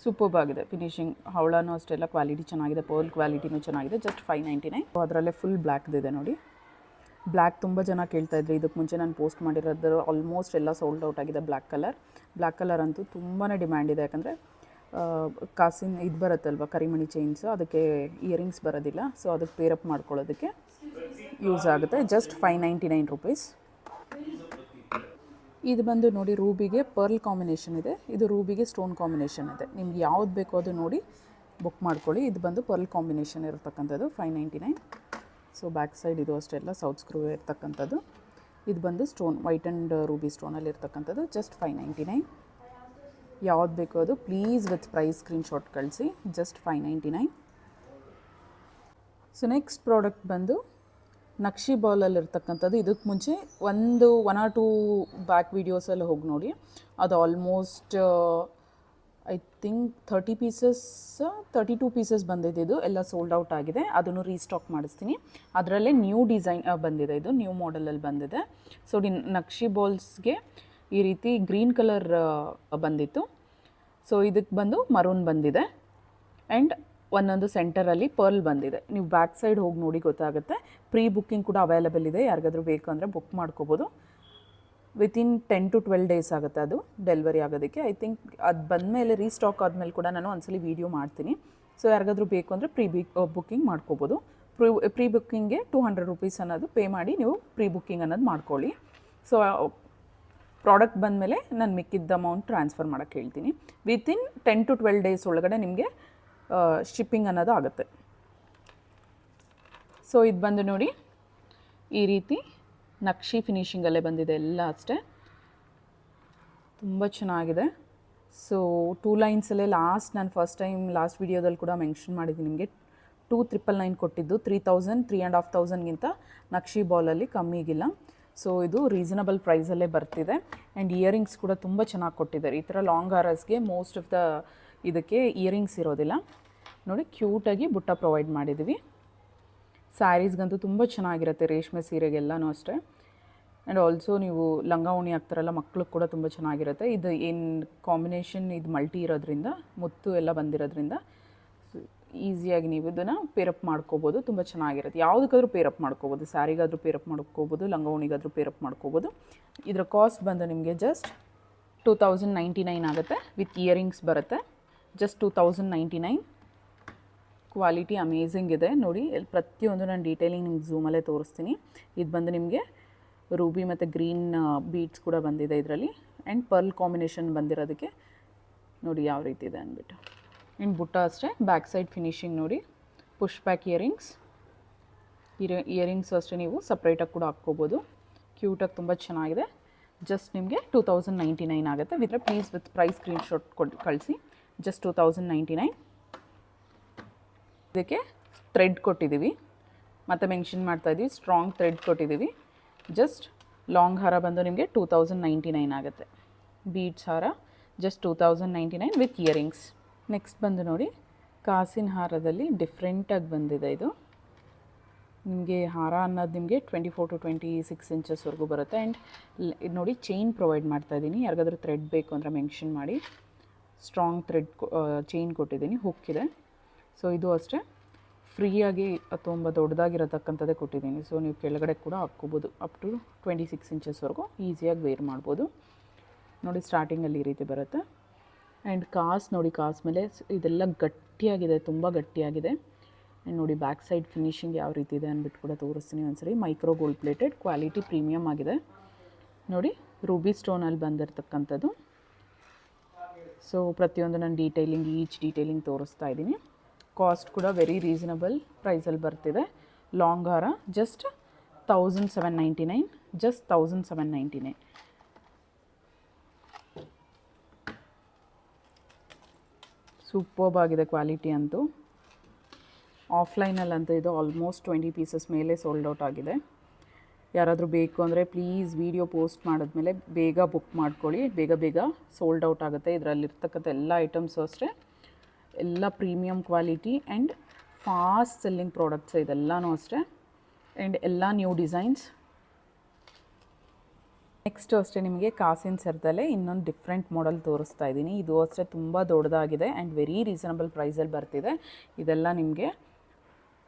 ಸೂಪರ್ಬ್ ಆಗಿದೆ ಫಿನಿಶಿಂಗ್. ಹವಳನೂ ಅಷ್ಟೆಲ್ಲ ಕ್ವಾಲಿಟಿ ಚೆನ್ನಾಗಿದೆ, ಪರ್ಲ್ ಕ್ವಾಲಿಟಿನೂ ಚೆನ್ನಾಗಿದೆ. ಜಸ್ಟ್ 599. ಅದರಲ್ಲೇ ಫುಲ್ ಬ್ಲ್ಯಾಕ್ದಿದೆ ನೋಡಿ. ಬ್ಲ್ಯಾಕ್ ತುಂಬ ಜನ ಕೇಳ್ತಾಯಿದ್ರು. ಇದಕ್ಕೆ ಮುಂಚೆ ನಾನು ಪೋಸ್ಟ್ ಮಾಡಿರೋದು ಆಲ್ಮೋಸ್ಟ್ ಎಲ್ಲ ಸೋಲ್ಡ್ ಔಟ್ ಆಗಿದೆ. ಬ್ಲ್ಯಾಕ್ ಕಲರ್ ಅಂತೂ ತುಂಬಾ ಡಿಮ್ಯಾಂಡ್ ಇದೆ. ಯಾಕಂದರೆ ಕಾಸಿನ ಇದು ಬರುತ್ತಲ್ವ, ಕರಿಮಣಿ ಚೈನ್ಸು, ಅದಕ್ಕೆ ಇಯರಿಂಗ್ಸ್ ಬರೋದಿಲ್ಲ. ಸೊ ಅದಕ್ಕೆ ಪೇರಪ್ ಮಾಡ್ಕೊಳ್ಳೋದಕ್ಕೆ ಯೂಸ್ ಆಗುತ್ತೆ. Just 599 rupees. ಇದು ಬಂದು ನೋಡಿ ರೂಬಿಗೆ ಪರ್ಲ್ ಕಾಂಬಿನೇಷನ್ ಇದೆ, ಇದು ರೂಬಿಗೆ ಸ್ಟೋನ್ ಕಾಂಬಿನೇಷನ್ ಇದೆ. ನಿಮ್ಗೆ ಯಾವ್ದು ಬೇಕೋ ಅದು ನೋಡಿ ಬುಕ್ ಮಾಡ್ಕೊಳ್ಳಿ. ಇದು ಬಂದು ಪರ್ಲ್ ಕಾಂಬಿನೇಷನ್ ಇರತಕ್ಕಂಥದ್ದು 599. ಸೊ ಬ್ಯಾಕ್ ಸೈಡ್ ಇದು ಅಷ್ಟೆಲ್ಲ ಸೌತ್ ಸ್ಕ್ರೂ ಇರ್ತಕ್ಕಂಥದ್ದು. ಇದು ಬಂದು ಸ್ಟೋನ್, ವೈಟ್ ಆ್ಯಂಡ್ ರೂಬಿ ಸ್ಟೋನಲ್ಲಿ ಇರ್ತಕ್ಕಂಥದ್ದು. ಜಸ್ಟ್ 599. ಯಾವ್ದು ಬೇಕೋ ಅದು ಪ್ಲೀಸ್ ವಿತ್ ಪ್ರೈಸ್ ಸ್ಕ್ರೀನ್ಶಾಟ್ ಕಳಿಸಿ. ಜಸ್ಟ್ 599. ಸೊ ನೆಕ್ಸ್ಟ್ ಪ್ರಾಡಕ್ಟ್ ಬಂದು ನಕ್ಷಿ ಬಾಲಲ್ಲಿ ಇರ್ತಕ್ಕಂಥದ್ದು. ಇದಕ್ಕೆ ಮುಂಚೆ ಒನ್ ಆರ್ ಟೂ ಬ್ಯಾಕ್ ವೀಡಿಯೋಸಲ್ಲಿ ಹೋಗಿ ನೋಡಿ. ಅದು ಆಲ್ಮೋಸ್ಟ್ ಐ ಥಿಂಕ್ 32 ಪೀಸಸ್ ಬಂದಿದೆ. ಇದು ಎಲ್ಲ ಸೋಲ್ಡ್ ಔಟ್ ಆಗಿದೆ. ಅದನ್ನು ರೀಸ್ಟಾಕ್ ಮಾಡಿಸ್ತೀನಿ. ಅದರಲ್ಲೇ ನ್ಯೂ ಡಿಸೈನ್ ಬಂದಿದೆ, ಇದು ನ್ಯೂ ಮಾಡೆಲಲ್ಲಿ ಬಂದಿದೆ. ಸೊ ನಕ್ಷಿ ಬಾಲ್ಸ್ಗೆ ಈ ರೀತಿ ಗ್ರೀನ್ ಕಲರ್ ಬಂದಿತ್ತು. ಸೊ ಇದಕ್ಕೆ ಬಂದು ಮರೂನ್ ಬಂದಿದೆ. ಆ್ಯಂಡ್ ಒಂದೊಂದು ಸೆಂಟರಲ್ಲಿ ಪರ್ಲ್ ಬಂದಿದೆ. ನೀವು ಬ್ಯಾಕ್ ಸೈಡ್ ಹೋಗಿ ನೋಡಿ ಗೊತ್ತಾಗುತ್ತೆ. ಪ್ರೀ ಬುಕ್ಕಿಂಗ್ ಕೂಡ ಅವೈಲೇಬಲ್ ಇದೆ. ಯಾರಿಗಾದ್ರೂ ಬೇಕಂದರೆ ಬುಕ್ ಮಾಡ್ಕೋಬೋದು. ವಿತಿನ್ 10 to 12 ಡೇಸ್ ಆಗುತ್ತೆ ಅದು ಡೆಲಿವರಿ ಆಗೋದಕ್ಕೆ. ಐ ಥಿಂಕ್ ಅದು ಬಂದಮೇಲೆ ರೀಸ್ಟಾಕ್ ಆದಮೇಲೆ ಕೂಡ ನಾನು ಒಂದ್ಸಲಿ ವೀಡಿಯೋ ಮಾಡ್ತೀನಿ. ಸೊ ಯಾರಿಗಾದ್ರೂ ಬೇಕು ಅಂದರೆ ಬುಕ್ಕಿಂಗ್ ಮಾಡ್ಕೋಬೋದು. ಪ್ರೀ ಬುಕ್ಕಿಂಗ್ಗೆ 200 ರೂಪೀಸ್ ಅನ್ನೋದು ಪೇ ಮಾಡಿ ನೀವು ಪ್ರೀ ಬುಕ್ಕಿಂಗ್ ಅನ್ನೋದು ಮಾಡ್ಕೊಳ್ಳಿ. ಸೊ ಪ್ರಾಡಕ್ಟ್ ಬಂದಮೇಲೆ ನಾನು ಮಿಕ್ಕಿದ್ದ ಅಮೌಂಟ್ ಟ್ರಾನ್ಸ್ಫರ್ ಮಾಡೋಕ್ಕೆ ಹೇಳ್ತೀನಿ. ವಿತಿನ್ 10 to 12 ಡೇಸ್ ಒಳಗಡೆ ನಿಮಗೆ ಶಿಪ್ಪಿಂಗ್ ಅನ್ನೋದು ಆಗುತ್ತೆ. ಸೊ ಇದು ಬಂದು ನೋಡಿ ಈ ರೀತಿ ನಕ್ಷಿ ಫಿನಿಶಿಂಗಲ್ಲೇ ಬಂದಿದೆ ಎಲ್ಲ ಅಷ್ಟೇ. ತುಂಬ ಚೆನ್ನಾಗಿದೆ. ಸೊ 2 ಲೈನ್ಸಲ್ಲೇ ನಾನು ಫಸ್ಟ್ ಟೈಮ್ ಲಾಸ್ಟ್ ವೀಡಿಯೋದಲ್ಲಿ ಕೂಡ ಮೆನ್ಷನ್ ಮಾಡಿದ್ದೀನಿ ನಿಮಗೆ. 2999 ಕೊಟ್ಟಿದ್ದು 3000 3,500ಗಿಂತ ನಕ್ಷಿ ಬಾಲಲ್ಲಿ ಕಮ್ಮಿಗಿಲ್ಲ. ಸೊ ಇದು ರೀಸನಬಲ್ ಪ್ರೈಸಲ್ಲೇ ಬರ್ತಿದೆ. ಆ್ಯಂಡ್ ಇಯರಿಂಗ್ಸ್ ಕೂಡ ತುಂಬ ಚೆನ್ನಾಗಿ ಕೊಟ್ಟಿದ್ದಾರೆ. ಈ ಥರ ಲಾಂಗ್ ಹಾರಸ್ಗೆ ಮೋಸ್ಟ್ ಆಫ್ ದ ಇದಕ್ಕೆ ಇಯರಿಂಗ್ಸ್ ಇರೋದಿಲ್ಲ. ನೋಡಿ ಕ್ಯೂಟಾಗಿ ಬುಟ್ಟ ಪ್ರೊವೈಡ್ ಮಾಡಿದ್ದೀವಿ. ಸ್ಯಾರೀಸ್ಗಂತೂ ತುಂಬ ಚೆನ್ನಾಗಿರುತ್ತೆ, ರೇಷ್ಮೆ ಸೀರೆಗೆಲ್ಲನೂ ಅಷ್ಟೇ. ಆ್ಯಂಡ್ ಆಲ್ಸೋ ನೀವು ಲಂಗ ಉಣಿ ಹಾಕ್ತಾರಲ್ಲ, ಮಕ್ಳಿಗೆ ಕೂಡ ತುಂಬ ಚೆನ್ನಾಗಿರುತ್ತೆ. ಇದು ಏನು ಕಾಂಬಿನೇಷನ್, ಇದು ಮಲ್ಟಿ ಇರೋದ್ರಿಂದ, ಮುತ್ತು ಎಲ್ಲ ಬಂದಿರೋದ್ರಿಂದ ಈಸಿಯಾಗಿ ನೀವು ಇದನ್ನು ಪೇರಪ್ ಮಾಡ್ಕೋಬೋದು. ತುಂಬ ಚೆನ್ನಾಗಿರುತ್ತೆ. ಯಾವುದಕ್ಕಾದ್ರೂ ಪೇರಪ್ ಮಾಡ್ಕೋಬೋದು, ಸ್ಯಾರಿಗಾದರೂ ಪೇರಪ್ ಮಾಡ್ಕೋಬೋದು, ಲಂಗ ಉಣಿಗಾದರೂ ಪೇರಪ್ ಮಾಡ್ಕೋಬೋದು. ಇದರ ಕಾಸ್ಟ್ ಬಂದು ನಿಮಗೆ ಜಸ್ಟ್ 2099 ಆಗುತ್ತೆ. ವಿತ್ ಇಯರಿಂಗ್ಸ್ ಬರುತ್ತೆ. ಜಸ್ಟ್ 2099. ಕ್ವಾಲಿಟಿ ಅಮೇಝಿಂಗ್ ಇದೆ ನೋಡಿ. ಪ್ರತಿಯೊಂದು ನಾನು ಡೀಟೇಲಿಂಗ್ ನಿಮ್ಗೆ ಝೂಮಲ್ಲೇ ತೋರಿಸ್ತೀನಿ. ಇದು ಬಂದು ನಿಮಗೆ ರೂಬಿ ಮತ್ತು ಗ್ರೀನ್ ಬೀಡ್ಸ್ ಕೂಡ ಬಂದಿದೆ ಇದರಲ್ಲಿ. ಆ್ಯಂಡ್ ಪರ್ಲ್ ಕಾಂಬಿನೇಷನ್ ಬಂದಿರೋದಕ್ಕೆ ನೋಡಿ ಯಾವ ರೀತಿ ಇದೆ ಅಂದ್ಬಿಟ್ಟು. ಆ್ಯಂಡ್ ಬುಟ್ಟ ಅಷ್ಟೇ ಬ್ಯಾಕ್ ಸೈಡ್ ಫಿನಿಶಿಂಗ್ ನೋಡಿ. ಪುಷ್ ಬ್ಯಾಕ್ ಇಯರಿಂಗ್ಸು ಅಷ್ಟೇ ನೀವು ಸಪ್ರೇಟಾಗಿ ಕೂಡ ಹಾಕ್ಕೋಬೋದು. ಕ್ಯೂಟಾಗಿ ತುಂಬ ಚೆನ್ನಾಗಿದೆ. ಜಸ್ಟ್ ನಿಮಗೆ 2099 ಆಗುತ್ತೆ. ಪ್ಲೀಸ್ ವಿತ್ ಪ್ರೈಸ್ ಸ್ಕ್ರೀನ್ಶಾಟ್ ಕಳಿಸಿ. ಜಸ್ಟ್ 2099. ಇದಕ್ಕೆ ಥ್ರೆಡ್ ಕೊಟ್ಟಿದ್ದೀವಿ, ಮತ್ತು ಮೆನ್ಷನ್ ಮಾಡ್ತಾಯಿದ್ದೀವಿ ಸ್ಟ್ರಾಂಗ್ ಥ್ರೆಡ್ ಕೊಟ್ಟಿದ್ದೀವಿ. ಜಸ್ಟ್ ಲಾಂಗ್ ಹಾರ ಬಂದು ನಿಮಗೆ 2099 ಆಗುತ್ತೆ. ಬೀಡ್ಸ್ ಹಾರ ಜಸ್ಟ್ 2099 ವಿತ್ ಇಯರಿಂಗ್ಸ್. ನೆಕ್ಸ್ಟ್ ಬಂದು ನೋಡಿ ಕಾಸಿನ ಹಾರದಲ್ಲಿ ಡಿಫ್ರೆಂಟಾಗಿ ಬಂದಿದೆ ಇದು. ನಿಮಗೆ ಹಾರ ಅನ್ನೋದು ನಿಮಗೆ 24 to 26 ಇಂಚಸ್ವರೆಗೂ ಬರುತ್ತೆ. ಆ್ಯಂಡ್ ಇದು ನೋಡಿ ಚೈನ್ ಪ್ರೊವೈಡ್ ಮಾಡ್ತಾಯಿದ್ದೀನಿ. ಯಾರಿಗಾದ್ರೂ ಥ್ರೆಡ್ ಬೇಕು ಅಂದರೆ ಮೆನ್ಷನ್ ಮಾಡಿ. ಸ್ಟ್ರಾಂಗ್ ಥ್ರೆಡ್ ಚೈನ್ ಕೊಟ್ಟಿದ್ದೀನಿ, ಹುಕ್ ಇದೆ. ಸೊ ಇದು ಅಷ್ಟೇ ಫ್ರೀಯಾಗಿ ತುಂಬ ದೊಡ್ಡದಾಗಿರತಕ್ಕಂಥದ್ದೇ ಕೊಟ್ಟಿದ್ದೀನಿ. ಸೊ ನೀವು ಕೆಳಗಡೆ ಕೂಡ ಹಾಕ್ಕೋಬೋದು. ಅಪ್ ಟು 26 ಇಂಚಸ್ವರೆಗೂ ಈಸಿಯಾಗಿ ವೇರ್ ಮಾಡ್ಬೋದು. ನೋಡಿ ಸ್ಟಾರ್ಟಿಂಗಲ್ಲಿ ಈ ರೀತಿ ಬರುತ್ತೆ. ಆ್ಯಂಡ್ ಕಾಸ್ ನೋಡಿ, ಕಾಸ್ ಮೇಲೆ ಇದೆಲ್ಲ ಗಟ್ಟಿಯಾಗಿದೆ, ತುಂಬ ಗಟ್ಟಿಯಾಗಿದೆ. ಆ್ಯಂಡ್ ನೋಡಿ ಬ್ಯಾಕ್ ಸೈಡ್ ಫಿನಿಶಿಂಗ್ ಯಾವ ರೀತಿ ಇದೆ ಅಂದ್ಬಿಟ್ಟು ಕೂಡ ತೋರಿಸ್ತೀನಿ ಒಂದ್ಸರಿ. Micro gold plated, quality premium ಆಗಿದೆ ನೋಡಿ. ರೂಬಿ ಸ್ಟೋನಲ್ಲಿ ಬಂದಿರತಕ್ಕಂಥದ್ದು. ಸೊ ಪ್ರತಿಯೊಂದು ನಾನು ಈಚ್ ಡೀಟೇಲಿಂಗ್ ತೋರಿಸ್ತಾ ಇದ್ದೀನಿ. ಕಾಸ್ಟ್ ಕೂಡ ವೆರಿ ರೀಸನಬಲ್ ಪ್ರೈಸಲ್ಲಿ ಬರ್ತಿದೆ. ಲಾಂಗ್ ಹಾರ ಜಸ್ಟ್ 1799. ಜಸ್ಟ್ 1799. ಸೂಪರ್ಬ್ ಆಗಿದೆ ಕ್ವಾಲಿಟಿ ಅಂತೂ. ಆಫ್ಲೈನಲ್ಲಂತೂ ಇದು ಆಲ್ಮೋಸ್ಟ್ 20 ಪೀಸಸ್ ಮೇಲೆ ಸೋಲ್ಡ್ ಔಟ್ ಆಗಿದೆ. ಯಾರಾದರೂ ಬೇಕು ಅಂದರೆ ಪ್ಲೀಸ್ ವಿಡಿಯೋ ಪೋಸ್ಟ್ ಮಾಡಿದ್ಮೇಲೆ ಬೇಗ ಬುಕ್ ಮಾಡ್ಕೊಳ್ಳಿ. ಬೇಗ ಸೋಲ್ಡ್ ಔಟ್ ಆಗುತ್ತೆ. ಇದರಲ್ಲಿರ್ತಕ್ಕಂಥ ಎಲ್ಲ ಐಟಮ್ಸು ಅಷ್ಟೇ ಎಲ್ಲ premium quality and fast selling products ಇದೆಲ್ಲನೂ ಅಷ್ಟೇ. ಆ್ಯಂಡ್ ಎಲ್ಲ ನ್ಯೂ ಡಿಸೈನ್ಸ್. ನೆಕ್ಸ್ಟು ಅಷ್ಟೇ ನಿಮಗೆ ಕಾಸಿನ ಸರದಲ್ಲೇ ಇನ್ನೊಂದು ಡಿಫ್ರೆಂಟ್ ಮಾಡೆಲ್ ತೋರಿಸ್ತಾ ಇದ್ದೀನಿ. ಇದು ಅಷ್ಟೇ ತುಂಬ ದೊಡ್ಡದಾಗಿದೆ ಆ್ಯಂಡ್ ವೆರಿ ರೀಸನಬಲ್ ಪ್ರೈಸಲ್ಲಿ ಬರ್ತಿದೆ. ಇದೆಲ್ಲ ನಿಮಗೆ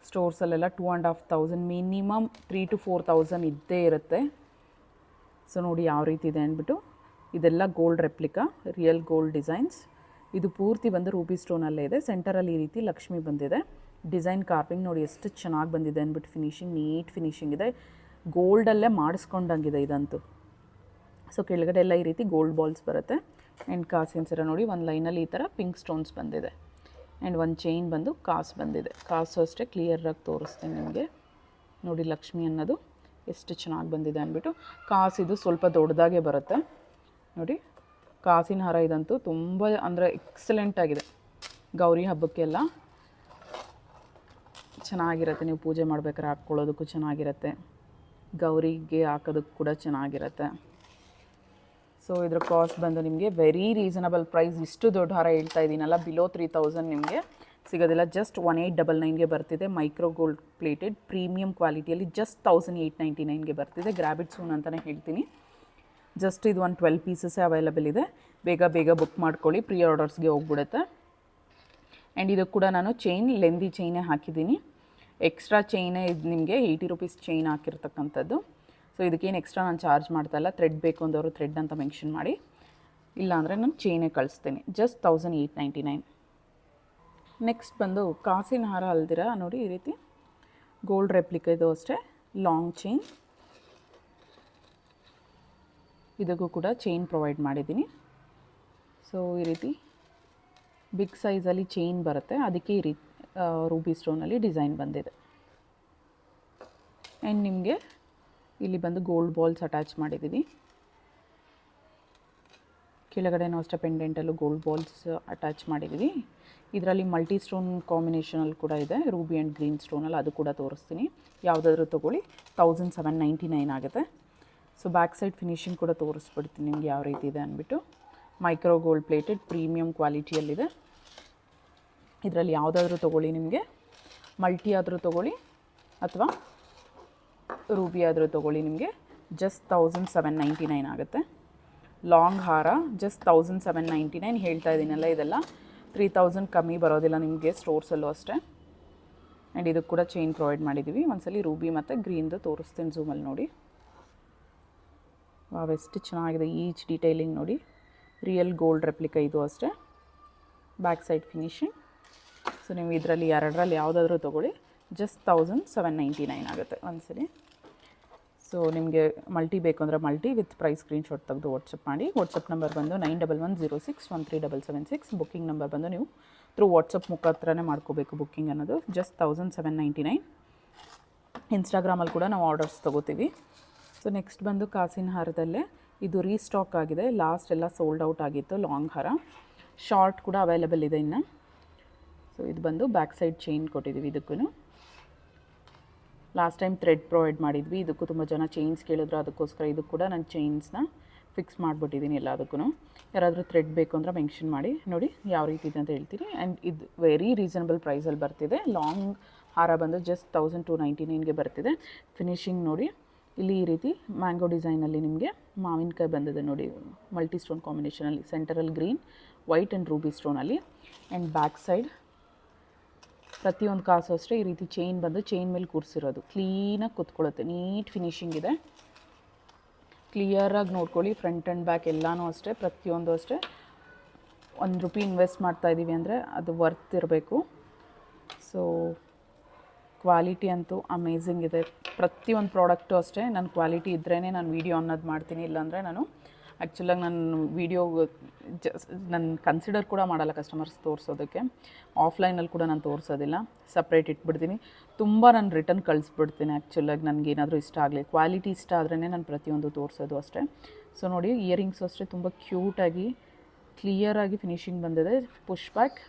ಸ್ಟೋರ್ಸಲ್ಲೆಲ್ಲ 2500, ಮಿನಿಮಮ್ 3,000 to 4,000 ಇದ್ದೇ ಇರುತ್ತೆ. ಸೊ ನೋಡಿ ಯಾವ ರೀತಿ ಇದೆ ಅಂದ್ಬಿಟ್ಟು. ಇದೆಲ್ಲ gold replica, real gold designs. ಇದು ಪೂರ್ತಿ ಬಂದು ರೂಬಿ ಸ್ಟೋನಲ್ಲೇ ಇದೆ. ಸೆಂಟರಲ್ಲಿ ಈ ರೀತಿ ಲಕ್ಷ್ಮಿ ಬಂದಿದೆ. ಡಿಸೈನ್ ಕಾರ್ವಿಂಗ್ ನೋಡಿ ಎಷ್ಟು ಚೆನ್ನಾಗಿ ಬಂದಿದೆ ಅಂದ್ಬಿಟ್ಟು. ಫಿನಿಶಿಂಗ್ ನೀಟ್ ಫಿನಿಶಿಂಗ್ ಇದೆ. ಗೋಲ್ಡಲ್ಲೇ ಮಾಡಿಸ್ಕೊಂಡಂಗಿದೆ ಇದಂತೂ. ಸೊ ಕೆಳಗಡೆ ಎಲ್ಲ ಈ ರೀತಿ ಗೋಲ್ಡ್ ಬಾಲ್ಸ್ ಬರುತ್ತೆ. ಆ್ಯಂಡ್ ಕಾಸಿನ ಸರ ನೋಡಿ ಒಂದು ಲೈನಲ್ಲಿ ಈ ಥರ ಪಿಂಕ್ ಸ್ಟೋನ್ಸ್ ಬಂದಿದೆ. ಆ್ಯಂಡ್ ಒಂದು ಚೈನ್ ಬಂದು ಕಾಸು ಬಂದಿದೆ. ಕಾಸು ಅಷ್ಟೇ ಕ್ಲಿಯರಾಗಿ ತೋರಿಸ್ತೀನಿ ನಿಮಗೆ ನೋಡಿ. ಲಕ್ಷ್ಮಿ ಅನ್ನೋದು ಎಷ್ಟು ಚೆನ್ನಾಗಿ ಬಂದಿದೆ ಅಂದ್ಬಿಟ್ಟು. ಕಾಸಿದು ಸ್ವಲ್ಪ ದೊಡ್ಡದಾಗೆ ಬರುತ್ತೆ ನೋಡಿ. ಕಾಸಿನ ಹಾರ ಇದಂತೂ ತುಂಬ ಅಂದರೆ ಎಕ್ಸಲೆಂಟ್ ಆಗಿದೆ. ಗೌರಿ ಹಬ್ಬಕ್ಕೆಲ್ಲ ಚೆನ್ನಾಗಿರುತ್ತೆ. ನೀವು ಪೂಜೆ ಮಾಡ್ಬೇಕಾದ್ರೆ ಹಾಕ್ಕೊಳ್ಳೋದಕ್ಕೂ ಚೆನ್ನಾಗಿರುತ್ತೆ. ಗೌರಿಗೆ ಹಾಕೋದಕ್ಕೂ ಕೂಡ ಚೆನ್ನಾಗಿರುತ್ತೆ. ಸೊ ಇದರ ಕಾಸ್ಟ್ ಬಂದು ನಿಮಗೆ ವೆರಿ ರೀಸನಬಲ್ ಪ್ರೈಸ್. ಇಷ್ಟು ದೊಡ್ಡ ಹಾರ ಹೇಳ್ತಾ ಇದ್ದೀನಲ್ಲ, ಬಿಲೋ 3000 ನಿಮಗೆ ಸಿಗೋದಿಲ್ಲ. ಜಸ್ಟ್ 1899ಗೆ ಬರ್ತಿದೆ. ಮೈಕ್ರೋ ಗೋಲ್ಡ್ ಪ್ಲೇಟೆಡ್ ಪ್ರೀಮಿಯಮ್ ಕ್ವಾಲಿಟಿಯಲ್ಲಿ ಜಸ್ಟ್ 1899ಗೆ ಬರ್ತಿದೆ. ಗ್ರ್ಯಾಬಿಟ್ ಸೂನ್ ಅಂತಲೇ ಹೇಳ್ತೀನಿ. ಜಸ್ಟ್ ಇದು ಒಂದು 12 ಪೀಸಸ್ಸೇ ಅವೈಲಬಲ್ ಇದೆ. ಬೇಗ ಬುಕ್ ಮಾಡ್ಕೊಳ್ಳಿ, ಪ್ರೀ ಆರ್ಡರ್ಸ್ಗೆ ಹೋಗ್ಬಿಡುತ್ತೆ. ಆ್ಯಂಡ್ ಇದಕ್ಕೆ ಕೂಡ ನಾನು ಚೈನ್ ಲೆಂದಿ ಚೈನೇ ಹಾಕಿದ್ದೀನಿ. ಎಕ್ಸ್ಟ್ರಾ ಚೈನೇ ಇದು ನಿಮಗೆ 80 ರೂಪೀಸ್ ಚೈನ್ ಹಾಕಿರ್ತಕ್ಕಂಥದ್ದು. ಸೊ ಇದಕ್ಕೇನು ಎಕ್ಸ್ಟ್ರಾ ನಾನು ಚಾರ್ಜ್ ಮಾಡ್ತಾಯಿಲ್ಲ. ಥ್ರೆಡ್ ಬೇಕು ಅಂದವರು ಥ್ರೆಡ್ ಅಂತ ಮೆನ್ಷನ್ ಮಾಡಿ, ಇಲ್ಲಾಂದರೆ ನಾನು ಚೈನೇ ಕಳಿಸ್ತೀನಿ. ಜಸ್ಟ್ 1899. ನೆಕ್ಸ್ಟ್ ಬಂದು ಕಾಸಿನ ಹಾರ ಅಲ್ದಿರ ನೋಡಿ ಈ ರೀತಿ ಗೋಲ್ಡ್ ರೆಪ್ಲಿಕಾ. ಇದು ಅಷ್ಟೇ ಲಾಂಗ್ ಚೈನ್. ಇದಕ್ಕೂ ಕೂಡ ಚೈನ್ ಪ್ರೊವೈಡ್ ಮಾಡಿದ್ದೀನಿ. ಸೊ ಈ ರೀತಿ ಬಿಗ್ ಸೈಜಲ್ಲಿ ಚೈನ್ ಬರುತ್ತೆ. ಅದಕ್ಕೆ ಈ ರೀತಿ ರೂಬಿ ಸ್ಟೋನಲ್ಲಿ ಡಿಸೈನ್ ಬಂದಿದೆ. ಆ್ಯಂಡ್ ನಿಮಗೆ ಇಲ್ಲಿ ಬಂದು ಗೋಲ್ಡ್ ಬಾಲ್ಸ್ ಅಟ್ಯಾಚ್ ಮಾಡಿದ್ದೀವಿ. ಕೆಳಗಡೆನೂ ಅಷ್ಟೇ ಪೆಂಡೆಂಟಲ್ಲೂ ಗೋಲ್ಡ್ ಬಾಲ್ಸ್ ಅಟ್ಯಾಚ್ ಮಾಡಿದ್ದೀವಿ. ಇದರಲ್ಲಿ ಮಲ್ಟಿ ಸ್ಟೋನ್ ಕಾಂಬಿನೇಷನಲ್ಲಿ ಕೂಡ ಇದೆ, ರೂಬಿ ಆ್ಯಂಡ್ ಗ್ರೀನ್ ಸ್ಟೋನಲ್ಲಿ. ಅದು ಕೂಡ ತೋರಿಸ್ತೀನಿ. ಯಾವುದಾದ್ರೂ ತೊಗೊಳ್ಳಿ. 1799 ಆಗುತ್ತೆ. ಸೊ ಬ್ಯಾಕ್ ಸೈಡ್ ಫಿನಿಶಿಂಗ್ ಕೂಡ ತೋರಿಸ್ಬಿಡ್ತೀನಿ ನಿಮ್ಗೆ ಯಾವ ರೀತಿ ಇದೆ ಅಂದ್ಬಿಟ್ಟು. ಮೈಕ್ರೋ ಗೋಲ್ಡ್ ಪ್ಲೇಟೆಡ್ ಪ್ರೀಮಿಯಂ ಕ್ವಾಲಿಟಿಯಲ್ಲಿದೆ. ಇದರಲ್ಲಿ ಯಾವುದಾದ್ರೂ ತೊಗೊಳ್ಳಿ, ನಿಮಗೆ ಮಲ್ಟಿ ಆದರೂ ತೊಗೊಳ್ಳಿ ಅಥವಾ ರೂಬಿ ಆದರೂ ತೊಗೊಳ್ಳಿ, ನಿಮಗೆ ಜಸ್ಟ್ 1799 ಆಗುತ್ತೆ. ಲಾಂಗ್ ಹಾರ ಜಸ್ಟ್ 1799 ಹೇಳ್ತಾ ಇದ್ದೀನಲ್ಲ, ಇದೆಲ್ಲ 3000 ಕಮ್ಮಿ ಬರೋದಿಲ್ಲ ನಿಮಗೆ ಸ್ಟೋರ್ಸಲ್ಲೂ ಅಷ್ಟೇ. ಆ್ಯಂಡ್ ಇದಕ್ಕೆ ಕೂಡ ಚೈನ್ ಪ್ರೊವೈಡ್ ಮಾಡಿದ್ದೀವಿ. ಒಂದ್ಸಲಿ ರೂಬಿ ಮತ್ತು ಗ್ರೀನ್ದು ತೋರಿಸ್ತೀನಿ ಝೂಮಲ್ಲಿ ನೋಡಿ. ವಾವ್, ಎಷ್ಟು ಚೆನ್ನಾಗಿದೆ ಈಚ್ ಡೀಟೇಲಿಂಗ್ ನೋಡಿ. ರಿಯಲ್ ಗೋಲ್ಡ್ ರೆಪ್ಲಿಕಾ ಇದು ಅಷ್ಟೇ. Back side finishing. ಸೊ ನೀವು ಇದರಲ್ಲಿ ಎರಡರಲ್ಲಿ ಯಾವುದಾದ್ರೂ ತೊಗೊಳ್ಳಿ, ಜಸ್ಟ್ 1799 ಆಗುತ್ತೆ ಒಂದ್ಸಲಿ. ಸೊ ನಿಮಗೆ ಮಲ್ಟಿ ಬೇಕು ಅಂದರೆ ಮಲ್ಟಿ ವಿತ್ ಪ್ರೈಸ್ ಸ್ಕ್ರೀನ್ಶಾಟ್ ತೆಗೆದು ವಾಟ್ಸಪ್ ಮಾಡಿ. ವಾಟ್ಸಪ್ ನಂಬರ್ ಬಂದು 9110613776. ಬುಕ್ಕಿಂಗ್ ನಂಬರ್ ಬಂದು ನೀವು ಥ್ರೂ ವಾಟ್ಸಪ್ ಮುಖಾಂತರನೇ ಮಾಡ್ಕೋಬೇಕು ಬುಕ್ಕಿಂಗ್ ಅನ್ನೋದು. ಜಸ್ಟ್ 1799. ಇನ್ಸ್ಟಾಗ್ರಾಮಲ್ಲಿ ಕೂಡ ನಾವು ಆರ್ಡರ್ಸ್ ತೊಗೋತೀವಿ. ಸೊ ನೆಕ್ಸ್ಟ್ ಬಂದು ಕಾಸಿನ ಹಾರದಲ್ಲೇ ಇದು ರೀಸ್ಟಾಕ್ ಆಗಿದೆ. ಲಾಸ್ಟ್ ಎಲ್ಲ ಸೋಲ್ಡ್ ಔಟ್ ಆಗಿತ್ತು ಲಾಂಗ್ ಹಾರ. ಶಾರ್ಟ್ ಕೂಡ ಅವೈಲೇಬಲ್ ಇದೆ ಇನ್ನು. ಸೊ ಇದು ಬಂದು ಬ್ಯಾಕ್ ಸೈಡ್ ಚೈನ್ ಕೊಟ್ಟಿದ್ದೀವಿ. ಇದಕ್ಕೂ ಲಾಸ್ಟ್ ಟೈಮ್ ಥ್ರೆಡ್ ಪ್ರೊವೈಡ್ ಮಾಡಿದ್ವಿ. ಇದಕ್ಕೂ ತುಂಬ ಜನ ಚೈನ್ಸ್ ಕೇಳಿದ್ರು, ಅದಕ್ಕೋಸ್ಕರ ಇದಕ್ಕೆ ಕೂಡ ನಾನು ಚೈನ್ಸ್ನ ಫಿಕ್ಸ್ ಮಾಡಿಬಿಟ್ಟಿದ್ದೀನಿ ಎಲ್ಲದಕ್ಕೂ. ಯಾರಾದರೂ ಥ್ರೆಡ್ ಬೇಕು ಅಂದರೆ ಮೆನ್ಷನ್ ಮಾಡಿ. ನೋಡಿ ಯಾವ ರೀತಿ ಇದೆ ಅಂತ ಹೇಳ್ತೀನಿ. ಆ್ಯಂಡ್ ಇದು ವೆರಿ ರೀಸನಬಲ್ ಪ್ರೈಸಲ್ಲಿ ಬರ್ತಿದೆ. ಲಾಂಗ್ ಹಾರ ಬಂದು ಜಸ್ಟ್ 1299ಗೆ ಬರ್ತಿದೆ. ಫಿನಿಶಿಂಗ್ ನೋಡಿ, ಇಲ್ಲಿ ಈ ರೀತಿ ಮ್ಯಾಂಗೋ ಡಿಸೈನಲ್ಲಿ ನಿಮಗೆ ಮಾವಿನಕಾಯಿ ಬಂದಿದೆ ನೋಡಿ, ಮಲ್ಟಿ ಸ್ಟೋನ್ ಕಾಂಬಿನೇಷನಲ್ಲಿ. ಸೆಂಟರಲ್ಲಿ ಗ್ರೀನ್, ವೈಟ್ ಆ್ಯಂಡ್ ರೂಬಿ ಸ್ಟೋನಲ್ಲಿ. ಆ್ಯಂಡ್ ಬ್ಯಾಕ್ ಸೈಡ್ ಪ್ರತಿಯೊಂದು ಕಾಸು ಅಷ್ಟೇ ಈ ರೀತಿ ಚೈನ್ ಬಂದು ಚೈನ್ ಮೇಲೆ ಕೂರಿಸಿರೋದು. ಕ್ಲೀನಾಗಿ ಕೂತ್ಕೊಳ್ಳುತ್ತೆ, ನೀಟ್ ಫಿನಿಶಿಂಗ್ ಇದೆ. ಕ್ಲಿಯರಾಗಿ ನೋಡ್ಕೊಳ್ಳಿ. ಫ್ರಂಟ್ ಆ್ಯಂಡ್ ಬ್ಯಾಕ್ ಎಲ್ಲನೂ ಅಷ್ಟೇ, ಪ್ರತಿಯೊಂದು ಅಷ್ಟೇ. ₹1 ಇನ್ವೆಸ್ಟ್ ಮಾಡ್ತಾಯಿದ್ದೀವಿ ಅಂದರೆ ಅದು ವರ್ತ್ ಇರಬೇಕು. ಸೊ ಕ್ವಾಲಿಟಿ ಅಂತೂ ಅಮೇಝಿಂಗ್ ಇದೆ. ಪ್ರತಿಯೊಂದು ಪ್ರಾಡಕ್ಟು ಅಷ್ಟೇ, ನನ್ನ ಕ್ವಾಲಿಟಿ ಇದ್ರೇ ನಾನು ವೀಡಿಯೋ ಅನ್ನೋದು ಮಾಡ್ತೀನಿ. ಇಲ್ಲಾಂದರೆ ನಾನು ಆ್ಯಕ್ಚುಲಾಗಿ ನಾನು ವೀಡಿಯೋ ನಾನು ಕನ್ಸಿಡರ್ ಕೂಡ ಮಾಡಲ್ಲ ಕಸ್ಟಮರ್ಸ್ ತೋರಿಸೋದಕ್ಕೆ. ಆಫ್ಲೈನಲ್ಲಿ ಕೂಡ ನಾನು ತೋರಿಸೋದಿಲ್ಲ, ಸಪ್ರೇಟ್ ಇಟ್ಬಿಡ್ತೀನಿ. ತುಂಬ ನಾನು ರಿಟರ್ನ್ ಕಳಿಸ್ಬಿಡ್ತೀನಿ ಆ್ಯಕ್ಚುಲಾಗಿ ನನಗೇನಾದರೂ ಇಷ್ಟ ಆಗಲಿ. ಕ್ವಾಲಿಟಿ ಇಷ್ಟ ಆದ್ರೇ ನಾನು ಪ್ರತಿಯೊಂದು ತೋರಿಸೋದು ಅಷ್ಟೇ. ಸೊ ನೋಡಿ, ಇಯರಿಂಗ್ಸು ಅಷ್ಟೇ ತುಂಬ ಕ್ಯೂಟಾಗಿ ಕ್ಲಿಯರಾಗಿ ಫಿನಿಶಿಂಗ್ ಬಂದಿದೆ. Push back.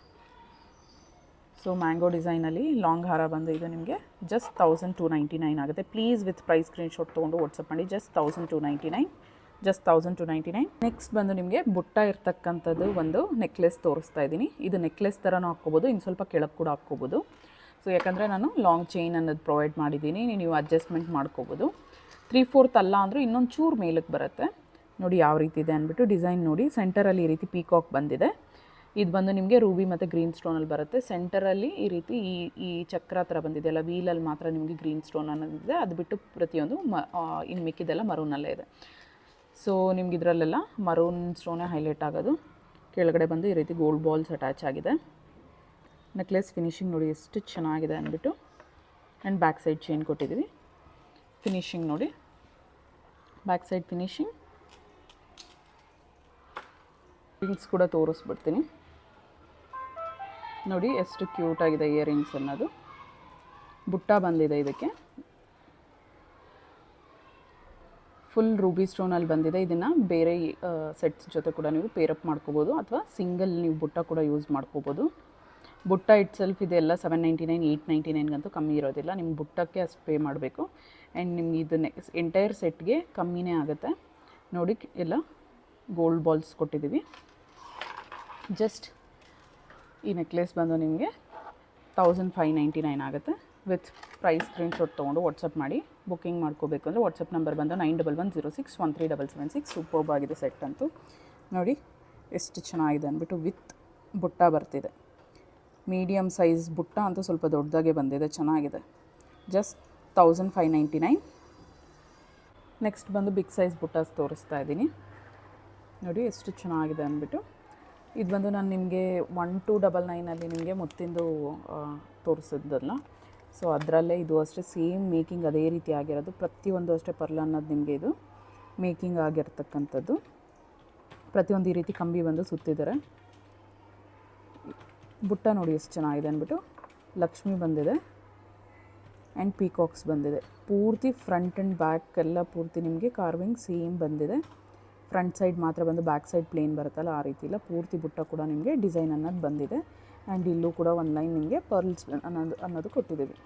ಸೊ ಮ್ಯಾಂಗೋ ಡಿಸೈನಲ್ಲಿ ಲಾಂಗ್ ಹಾರ ಬಂದು ಇದು ನಿಮಗೆ ಜಸ್ಟ್ 1299 ಆಗುತ್ತೆ. ಪ್ಲೀಸ್ ವಿತ್ ಪ್ರೈಸ್ ಸ್ಕ್ರೀನ್ಶಾಟ್ ತೊಗೊಂಡು ವಾಟ್ಸಪ್ ಮಾಡಿ. ಜಸ್ಟ್ 1299. ನೆಕ್ಸ್ಟ್ ಬಂದು ನಿಮಗೆ ಬುಟ್ಟ ಇರ್ತಕ್ಕಂಥದ್ದು ಒಂದು ನೆಕ್ಲೆಸ್ ತೋರಿಸ್ತಾ ಇದ್ದೀನಿ. ಇದು ನೆಕ್ಲೆಸ್ ಥರನೂ ಹಾಕ್ಕೋಬೋದು, ಇನ್ನು ಸ್ವಲ್ಪ ಕೆಳಗೆ ಕೂಡ ಹಾಕ್ಕೋಬೋದು. ಸೊ ಯಾಕಂದರೆ ನಾನು ಲಾಂಗ್ ಚೈನ್ ಅನ್ನೋದು ಪ್ರೊವೈಡ್ ಮಾಡಿದ್ದೀನಿ, ನೀವು ಅಡ್ಜಸ್ಟ್ಮೆಂಟ್ ಮಾಡ್ಕೋಬೋದು. 3/4 ಅಲ್ಲ ಅಂದರೂ ಇನ್ನೊಂದು ಚೂರು ಮೇಲಕ್ಕೆ ಬರುತ್ತೆ. ನೋಡಿ ಯಾವ ರೀತಿ ಇದೆ ಅಂದ್ಬಿಟ್ಟು. ಡಿಸೈನ್ ನೋಡಿ, ಸೆಂಟರಲ್ಲಿ ಈ ರೀತಿ ಪೀಕಾಕ್ ಬಂದಿದೆ. ಇದು ಬಂದು ನಿಮಗೆ ರೂಬಿ ಮತ್ತು ಗ್ರೀನ್ ಸ್ಟೋನಲ್ಲಿ ಬರುತ್ತೆ. ಸೆಂಟರಲ್ಲಿ ಈ ರೀತಿ ಈ ಚಕ್ರ ಥರ ಬಂದಿದೆ ಅಲ್ಲ, ವೀಲಲ್ಲಿ ಮಾತ್ರ ನಿಮಗೆ ಗ್ರೀನ್ ಸ್ಟೋನ್ ಅನ್ನೋದಿದೆ. ಅದು ಬಿಟ್ಟು ಪ್ರತಿಯೊಂದು ಇನ್ನು ಮಿಕ್ಕಿದೆಲ್ಲ ಮರೂನಲ್ಲೇ ಇದೆ. ಸೊ ನಿಮ್ಗೆ ಇದರಲ್ಲೆಲ್ಲ ಮರೂನ್ ಸ್ಟೋನೇ ಹೈಲೈಟ್ ಆಗೋದು. ಕೆಳಗಡೆ ಬಂದು ಈ ರೀತಿ ಗೋಲ್ಡ್ ಬಾಲ್ಸ್ ಅಟ್ಯಾಚ್ ಆಗಿದೆ. ನೆಕ್ಲೆಸ್ ಫಿನಿಶಿಂಗ್ ನೋಡಿ ಎಷ್ಟು ಚೆನ್ನಾಗಿದೆ ಅಂದ್ಬಿಟ್ಟು. ಆ್ಯಂಡ್ ಬ್ಯಾಕ್ ಸೈಡ್ ಚೈನ್ ಕೊಟ್ಟಿದ್ದೀವಿ. ಫಿನಿಶಿಂಗ್ ನೋಡಿ, ಬ್ಯಾಕ್ ಸೈಡ್ ಫಿನಿಶಿಂಗ್. ರಿಂಗ್ಸ್ ಕೂಡ ತೋರಿಸ್ಬಿಡ್ತೀನಿ ನೋಡಿ, ಎಷ್ಟು ಕ್ಯೂಟಾಗಿದೆ ಇಯರಿಂಗ್ಸ್ ಅನ್ನೋದು. ಬುಟ್ಟ ಬಂದಿದೆ ಇದಕ್ಕೆ, ಫುಲ್ ರೂಬಿ ಸ್ಟೋನಲ್ಲಿ ಬಂದಿದೆ. ಇದನ್ನು ಬೇರೆ ಸೆಟ್ಸ್ ಜೊತೆ ಕೂಡ ನೀವು ಪೇರಪ್ ಮಾಡ್ಕೋಬೋದು, ಅಥವಾ ಸಿಂಗಲ್ ನೀವು ಬುಟ್ಟ ಕೂಡ ಯೂಸ್ ಮಾಡ್ಕೋಬೋದು. ಬುಟ್ಟ ಇಟ್ ಸೆಲ್ಫ್ ಇದೆಲ್ಲ 799, 899ಗಂತೂ ಕಮ್ಮಿ ಇರೋದಿಲ್ಲ. ನಿಮ್ಮ ಬುಟ್ಟಕ್ಕೆ ಅಷ್ಟು ಪೇ ಮಾಡಬೇಕು. ಆ್ಯಂಡ್ ನಿಮ್ಗೆ ಇದನ್ನೇ ಎಂಟೈರ್ ಸೆಟ್ಗೆ ಕಮ್ಮಿನೇ ಆಗುತ್ತೆ ನೋಡಿ. ಎಲ್ಲ ಗೋಲ್ಡ್ ಬಾಲ್ಸ್ ಕೊಟ್ಟಿದ್ದೀವಿ. ಜಸ್ಟ್ ಈ ನೆಕ್ಲೆಸ್ ಬಂದು ನಿಮಗೆ 1599 ಆಗುತ್ತೆ. ವಿತ್ ಪ್ರೈಸ್ ಸ್ಕ್ರೀನ್ಶಾಟ್ ತೊಗೊಂಡು ವಾಟ್ಸಪ್ ಮಾಡಿ. ಬುಕ್ಕಿಂಗ್ ಮಾಡ್ಕೋಬೇಕು ಅಂದರೆ ವಾಟ್ಸಪ್ ನಂಬರ್ ಬಂದು 9110613776. ಸೂಪರ್ಬ್ ಆಗಿದೆ ಸೆಟ್ ಅಂತೂ ನೋಡಿ, ಎಷ್ಟು ಚೆನ್ನಾಗಿದೆ ಅಂದ್ಬಿಟ್ಟು. ವಿತ್ ಬುಟ್ಟ ಬರ್ತಿದೆ. ಮೀಡಿಯಮ್ ಸೈಜ್ ಬುಟ್ಟ ಅಂತೂ ಸ್ವಲ್ಪ ದೊಡ್ಡದಾಗೆ ಬಂದಿದೆ, ಚೆನ್ನಾಗಿದೆ. ಜಸ್ಟ್ 1599. ನೆಕ್ಸ್ಟ್ ಬಂದು ಬಿಗ್ ಸೈಜ್ ಬುಟ್ಟಾಸ್ ತೋರಿಸ್ತಾ ಇದ್ದೀನಿ ನೋಡಿ, ಎಷ್ಟು ಚೆನ್ನಾಗಿದೆ ಅಂದ್ಬಿಟ್ಟು. ಇದು ಬಂದು ನಾನು ನಿಮಗೆ 1299ಅಲ್ಲಿ ನಿಮಗೆ ಮುತ್ತಿಂದು ತೋರಿಸಿದ್ದಲ್ಲ. ಸೊ ಅದರಲ್ಲೇ ಇದು ಅಷ್ಟೇ ಸೇಮ್ ಮೇಕಿಂಗ್ ಅದೇ ರೀತಿ ಆಗಿರೋದು. ಪ್ರತಿಯೊಂದು ಅಷ್ಟೇ ಪರ್ಲ್ ಅನ್ನೋದು ನಿಮಗೆ ಇದು ಮೇಕಿಂಗ್ ಆಗಿರ್ತಕ್ಕಂಥದ್ದು. ಪ್ರತಿಯೊಂದು ಈ ರೀತಿ ಕಂಬಿ ಬಂದು ಸುತ್ತಿದ್ದಾರೆ. ಬುಟ್ಟ ನೋಡಿ ಎಷ್ಟು ಚೆನ್ನಾಗಿದೆ ಅಂದ್ಬಿಟ್ಟು. ಲಕ್ಷ್ಮಿ ಬಂದಿದೆ ಆ್ಯಂಡ್ ಪೀಕಾಕ್ಸ್ ಬಂದಿದೆ. ಪೂರ್ತಿ ಫ್ರಂಟ್ ಆ್ಯಂಡ್ ಬ್ಯಾಕ್ ಎಲ್ಲ ಪೂರ್ತಿ ನಿಮಗೆ ಕಾರ್ವಿಂಗ್ ಸೇಮ್ ಬಂದಿದೆ. ಫ್ರಂಟ್ ಸೈಡ್ ಮಾತ್ರ ಬಂದು ಬ್ಯಾಕ್ ಸೈಡ್ ಪ್ಲೇನ್ ಬರುತ್ತಲ್ಲ ಆ ರೀತಿ ಇಲ್ಲ. ಪೂರ್ತಿ ಬುಟ್ಟ ಕೂಡ ನಿಮಗೆ ಡಿಸೈನ್ ಅನ್ನೋದು ಬಂದಿದೆ. ಆ್ಯಂಡ್ ಇಲ್ಲೂ ಕೂಡ ಒಂದು ಲೈನ್ ನಿಮಗೆ ಪರ್ಲ್ಸ್ ಅನ್ನೋದು ಕೊಟ್ಟಿದ್ದೀವಿ.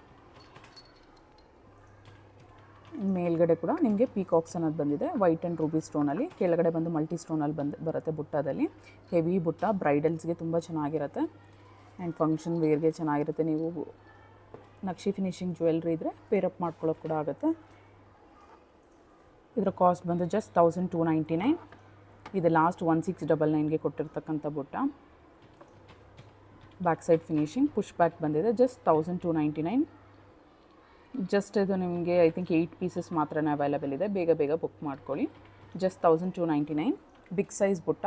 ಮೇಲ್ಗಡೆ ಕೂಡ ನಿಮಗೆ ಪೀಕಾಕ್ಸ್ ಅನ್ನೋದು ಬಂದಿದೆ ವೈಟ್ ಆ್ಯಂಡ್ ರೂಬಿ ಸ್ಟೋನಲ್ಲಿ, ಕೆಳಗಡೆ ಬಂದು ಮಲ್ಟಿ ಸ್ಟೋನಲ್ಲಿ ಬರುತ್ತೆ ಬುಟ್ಟದಲ್ಲಿ. ಹೆವಿ ಬುಟ್ಟ, ಬ್ರೈಡಲ್ಸ್ಗೆ ತುಂಬ ಚೆನ್ನಾಗಿರುತ್ತೆ ಆ್ಯಂಡ್ ಫಂಕ್ಷನ್ ವೇರ್ಗೆ ಚೆನ್ನಾಗಿರುತ್ತೆ. ನೀವು ನಕ್ಷಿ ಫಿನಿಶಿಂಗ್ ಜ್ಯುವೆಲ್ರಿ ಇದ್ದರೆ ಪೇರಪ್ ಮಾಡ್ಕೊಳ್ಳೋಕೆ ಕೂಡ ಆಗುತ್ತೆ. ಇದರ ಕಾಸ್ಟ್ ಬಂದು ಜಸ್ಟ್ 1299. ಇದು ಲಾಸ್ಟ್ 1699ಗೆ ಕೊಟ್ಟಿರ್ತಕ್ಕಂಥ ಬುಟ್ಟ. Back side finishing push back ಬಂದಿದೆ, ಜಸ್ಟ್ 1299. ಜಸ್ಟ್ ಇದು ನಿಮಗೆ ಐ ಥಿಂಕ್ 8 ಪೀಸಸ್ ಮಾತ್ರನೇ ಅವೈಲೇಬಲ್ ಇದೆ, ಬೇಗ ಬೇಗ ಬುಕ್ ಮಾಡ್ಕೊಳ್ಳಿ. ಜಸ್ಟ್ 1299. ಬಿಗ್ ಸೈಜ್ ಬುಟ್ಟ,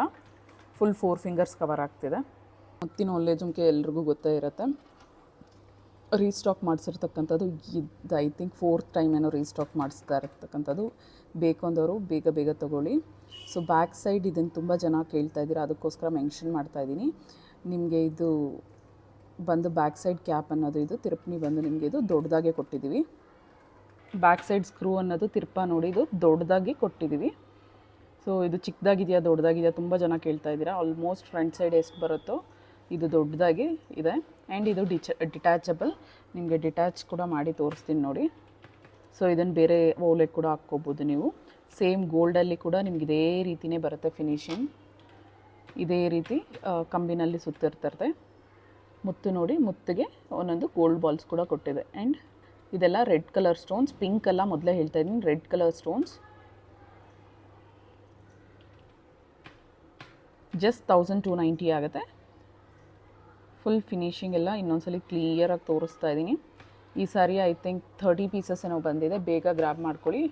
ಫುಲ್ 4 ಫಿಂಗರ್ಸ್ ಕವರ್ ಆಗ್ತಿದೆ. ಮುತ್ತಿನ ಒಳ್ಳೆ ಜುಮ್ಕೆ ಎಲ್ರಿಗೂ ಗೊತ್ತೇ ಇರುತ್ತೆ. ರೀಸ್ಟಾಕ್ ಮಾಡಿಸಿರ್ತಕ್ಕಂಥದ್ದು ಇದು ಐ ಥಿಂಕ್ 4th ಟೈಮ್ ಏನೋ ರೀಸ್ಟಾಕ್ ಮಾಡಿಸ್ತಾ ಇರ್ತಕ್ಕಂಥದ್ದು. ಬೇಕು ಅಂದವರು ಬೇಗ ಬೇಗ ತೊಗೊಳ್ಳಿ. ಸೊ ಬ್ಯಾಕ್ ಸೈಡ್ ಇದನ್ನು ತುಂಬ ಜನ ಕೇಳ್ತಾ ಇದ್ದೀರಾ, ಅದಕ್ಕೋಸ್ಕರ ಮೆನ್ಷನ್ ಮಾಡ್ತಾಯಿದ್ದೀನಿ. ನಿಮಗೆ ಇದು ಬಂದು ಬ್ಯಾಕ್ ಸೈಡ್ ಕ್ಯಾಪ್ ಅನ್ನೋದು ಇದು ತಿರುಪಣಿ ಬಂದು ನಿಮಗೆ ಇದು ದೊಡ್ಡದಾಗೆ ಕೊಟ್ಟಿದ್ದೀವಿ. ಬ್ಯಾಕ್ ಸೈಡ್ ಸ್ಕ್ರೂ ಅನ್ನೋದು ತಿರ್ಪ ನೋಡಿ ಇದು ದೊಡ್ಡದಾಗಿ ಕೊಟ್ಟಿದ್ದೀವಿ. ಸೊ ಇದು ಚಿಕ್ಕದಾಗಿದೆಯಾ ದೊಡ್ಡದಾಗಿದೆಯಾ ತುಂಬ ಜನ ಕೇಳ್ತಾ ಇದ್ದೀರಾ. ಆಲ್ಮೋಸ್ಟ್ ಫ್ರಂಟ್ ಸೈಡ್ ಎಷ್ಟು ಬರುತ್ತೋ ಇದು ದೊಡ್ಡದಾಗಿ ಇದೆ. ಆ್ಯಂಡ್ ಇದು ಡಿಟ್ಯಾಚಬಲ್, ನಿಮಗೆ ಡಿಟ್ಯಾಚ್ ಕೂಡ ಮಾಡಿ ತೋರಿಸ್ತೀನಿ ನೋಡಿ. ಸೊ ಇದನ್ನು ಬೇರೆ ವೋಲೆಟ್ ಕೂಡ ಹಾಕ್ಕೋಬೋದು ನೀವು. ಸೇಮ್ ಗೋಲ್ಡಲ್ಲಿ ಕೂಡ ನಿಮ್ಗೆ ಇದೇ ರೀತಿಯೇ ಬರುತ್ತೆ ಫಿನಿಶಿಂಗ್, ಇದೇ ರೀತಿ ಕಂಬಿನಲ್ಲಿ ಸುತ್ತಿರ್ತಿರುತ್ತೆ. ಮುತ್ತು ನೋಡಿ, ಮುತ್ತಿಗೆ ಒಂದೊಂದು ಗೋಲ್ಡ್ ಬಾಲ್ಸ್ ಕೂಡ ಕೊಟ್ಟಿದೆ. ಆ್ಯಂಡ್ ಇದೆಲ್ಲ ರೆಡ್ ಕಲರ್ ಸ್ಟೋನ್ಸ್, ಪಿಂಕ್ ಎಲ್ಲ ಮೊದಲೇ ಹೇಳ್ತಾ ಇದ್ದೀನಿ, ರೆಡ್ ಕಲರ್ ಸ್ಟೋನ್ಸ್. ಜಸ್ಟ್ 1290 ಆಗುತ್ತೆ. ಫುಲ್ ಫಿನಿಶಿಂಗ್ ಎಲ್ಲ ಇನ್ನೊಂದ್ಸಲಿ ಕ್ಲಿಯರಾಗಿ ತೋರಿಸ್ತಾ ಇದ್ದೀನಿ. ಈ ಸಾರಿ ಐ ಥಿಂಕ್ 30 ಪೀಸಸ್ ಏನೋ ಬಂದಿದೆ, ಬೇಗ ಗ್ರ್ಯಾಬ್ ಮಾಡ್ಕೊಳ್ಳಿ.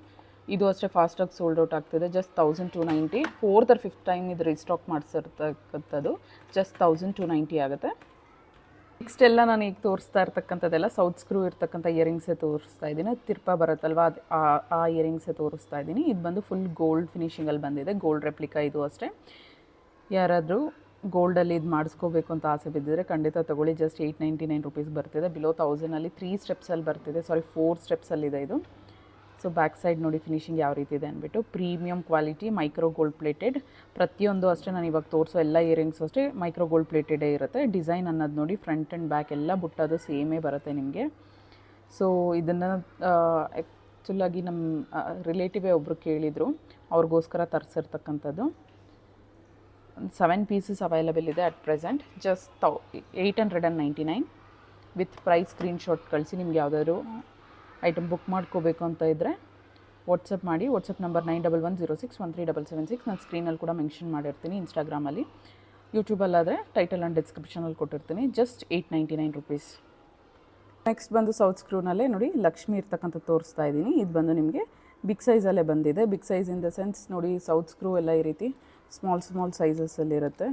ಇದು ಅಷ್ಟೇ ಫಾಸ್ಟಾಗಿ ಸೋಲ್ಡ್ ಔಟ್ ಆಗ್ತಿದೆ. Just 1290. 4th or 5th time ಇದು ರೀಸ್ಟಾಕ್ ಮಾಡಿಸಿರ್ತಕ್ಕಂಥದ್ದು. ಜಸ್ಟ್ 1290 ಆಗುತ್ತೆ. ನೆಕ್ಸ್ಟ್ ಎಲ್ಲ ನಾನು ಈಗ ತೋರಿಸ್ತಾ ಇರ್ತಕ್ಕಂಥದ್ದೆಲ್ಲ ಸೌತ್ ಸ್ಕ್ರೂ ಇರ್ತಕ್ಕಂಥ ಇಯರಿಂಗ್ಸೇ ತೋರಿಸ್ತಾ ಇದ್ದೀನಿ. ತಿರ್ಪ ಬರುತ್ತಲ್ವ ಅದು ಆ ಇಯರಿಂಗ್ಸೇ ತೋರಿಸ್ತಾ ಇದ್ದೀನಿ. ಇದು ಬಂದು ಫುಲ್ ಗೋಲ್ಡ್ ಫಿನಿಶಿಂಗಲ್ಲಿ ಬಂದಿದೆ, ಗೋಲ್ಡ್ ರೆಪ್ಲಿಕಾ ಇದು ಅಷ್ಟೇ. ಯಾರಾದರೂ ಗೋಲ್ಡಲ್ಲಿ ಇದು ಮಾಡಿಸ್ಕೋಬೇಕು ಅಂತ ಆಸೆ ಬಿದ್ದಿದ್ರೆ ಖಂಡಿತ ತೊಗೊಳ್ಳಿ. ಜಸ್ಟ್ 899 ರುಪೀಸ್ ಬರ್ತಿದೆ. ಬಿಲೋ 1000ಅಲ್ಲಿ 3 ಸ್ಟೆಪ್ಸಲ್ಲಿ ಬರ್ತಿದೆ, 4 ಸ್ಟೆಪ್ಸಲ್ಲಿದೆ ಇದು. ಸೊ ಬ್ಯಾಕ್ ಸೈಡ್ ನೋಡಿ ಫಿನಿಶಿಂಗ್ ಯಾವ ರೀತಿ ಇದೆ ಅಂದ್ಬಿಟ್ಟು. Premium quality micro gold plated. ಪ್ರತಿಯೊಂದು ಅಷ್ಟೇ ನಾನು ಇವಾಗ ತೋರಿಸೋ ಎಲ್ಲ ಇಯರಿಂಗ್ಸು ಅಷ್ಟೇ ಮೈಕ್ರೋ ಗೋಲ್ಡ್ ಪ್ಲೇಟೆಡೇ ಇರುತ್ತೆ. ಡಿಸೈನ್ ಅನ್ನೋದು ನೋಡಿ ಫ್ರಂಟ್ ಆ್ಯಂಡ್ ಬ್ಯಾಕ್ ಎಲ್ಲ ಬುಟ್ಟದು ಸೇಮೇ ಬರುತ್ತೆ ನಿಮಗೆ. ಸೊ ಇದನ್ನು ಆ್ಯಕ್ಚುಲಾಗಿ ನಮ್ಮ ರಿಲೇಟಿವೇ ಒಬ್ಬರು ಕೇಳಿದರು, ಅವ್ರಿಗೋಸ್ಕರ ತರಿಸಿರ್ತಕ್ಕಂಥದ್ದು. 7 ಪೀಸಸ್ ಅವೈಲೇಬಲ್ ಇದೆ at present. Just 899 with price screenshot ಕಳಿಸಿ. ನಿಮ್ಗೆ ಯಾವುದಾದ್ರು ಐಟಮ್ ಬುಕ್ ಮಾಡ್ಕೋಬೇಕು ಅಂತ ಇದ್ದರೆ ವಾಟ್ಸಪ್ ಮಾಡಿ. WhatsApp number 9110613776. ನಾನು ಸ್ಕ್ರೀನಲ್ಲಿ ಕೂಡ ಮೆನ್ಷನ್ ಮಾಡಿರ್ತೀನಿ. ಇನ್ಸ್ಟಾಗ್ರಾಮಲ್ಲಿ, ಯೂಟ್ಯೂಬಲ್ಲಾದರೆ ಟೈಟಲ್ ಆ್ಯಂಡ್ ಡಿಸ್ಕ್ರಿಪ್ಷನಲ್ಲಿ ಕೊಟ್ಟಿರ್ತೀನಿ. Just 899 rupees. ನೆಕ್ಸ್ಟ್ ಬಂದು ಸೌತ್ ಸ್ಕ್ರೂನಲ್ಲೇ ನೋಡಿ ಲಕ್ಷ್ಮಿ ಇರ್ತಕ್ಕಂಥ ತೋರಿಸ್ತಾ ಇದ್ದೀನಿ. ಇದು ಬಂದು ನಿಮಗೆ ಬಿಗ್ ಸೈಜಲ್ಲೇ ಬಂದಿದೆ. Big size in the sense ನೋಡಿ ಸೌತ್ ಸ್ಕ್ರೂ ಎಲ್ಲ ಈ ರೀತಿ ಸ್ಮಾಲ್ ಸೈಜಸ್ಸಲ್ಲಿರುತ್ತೆ.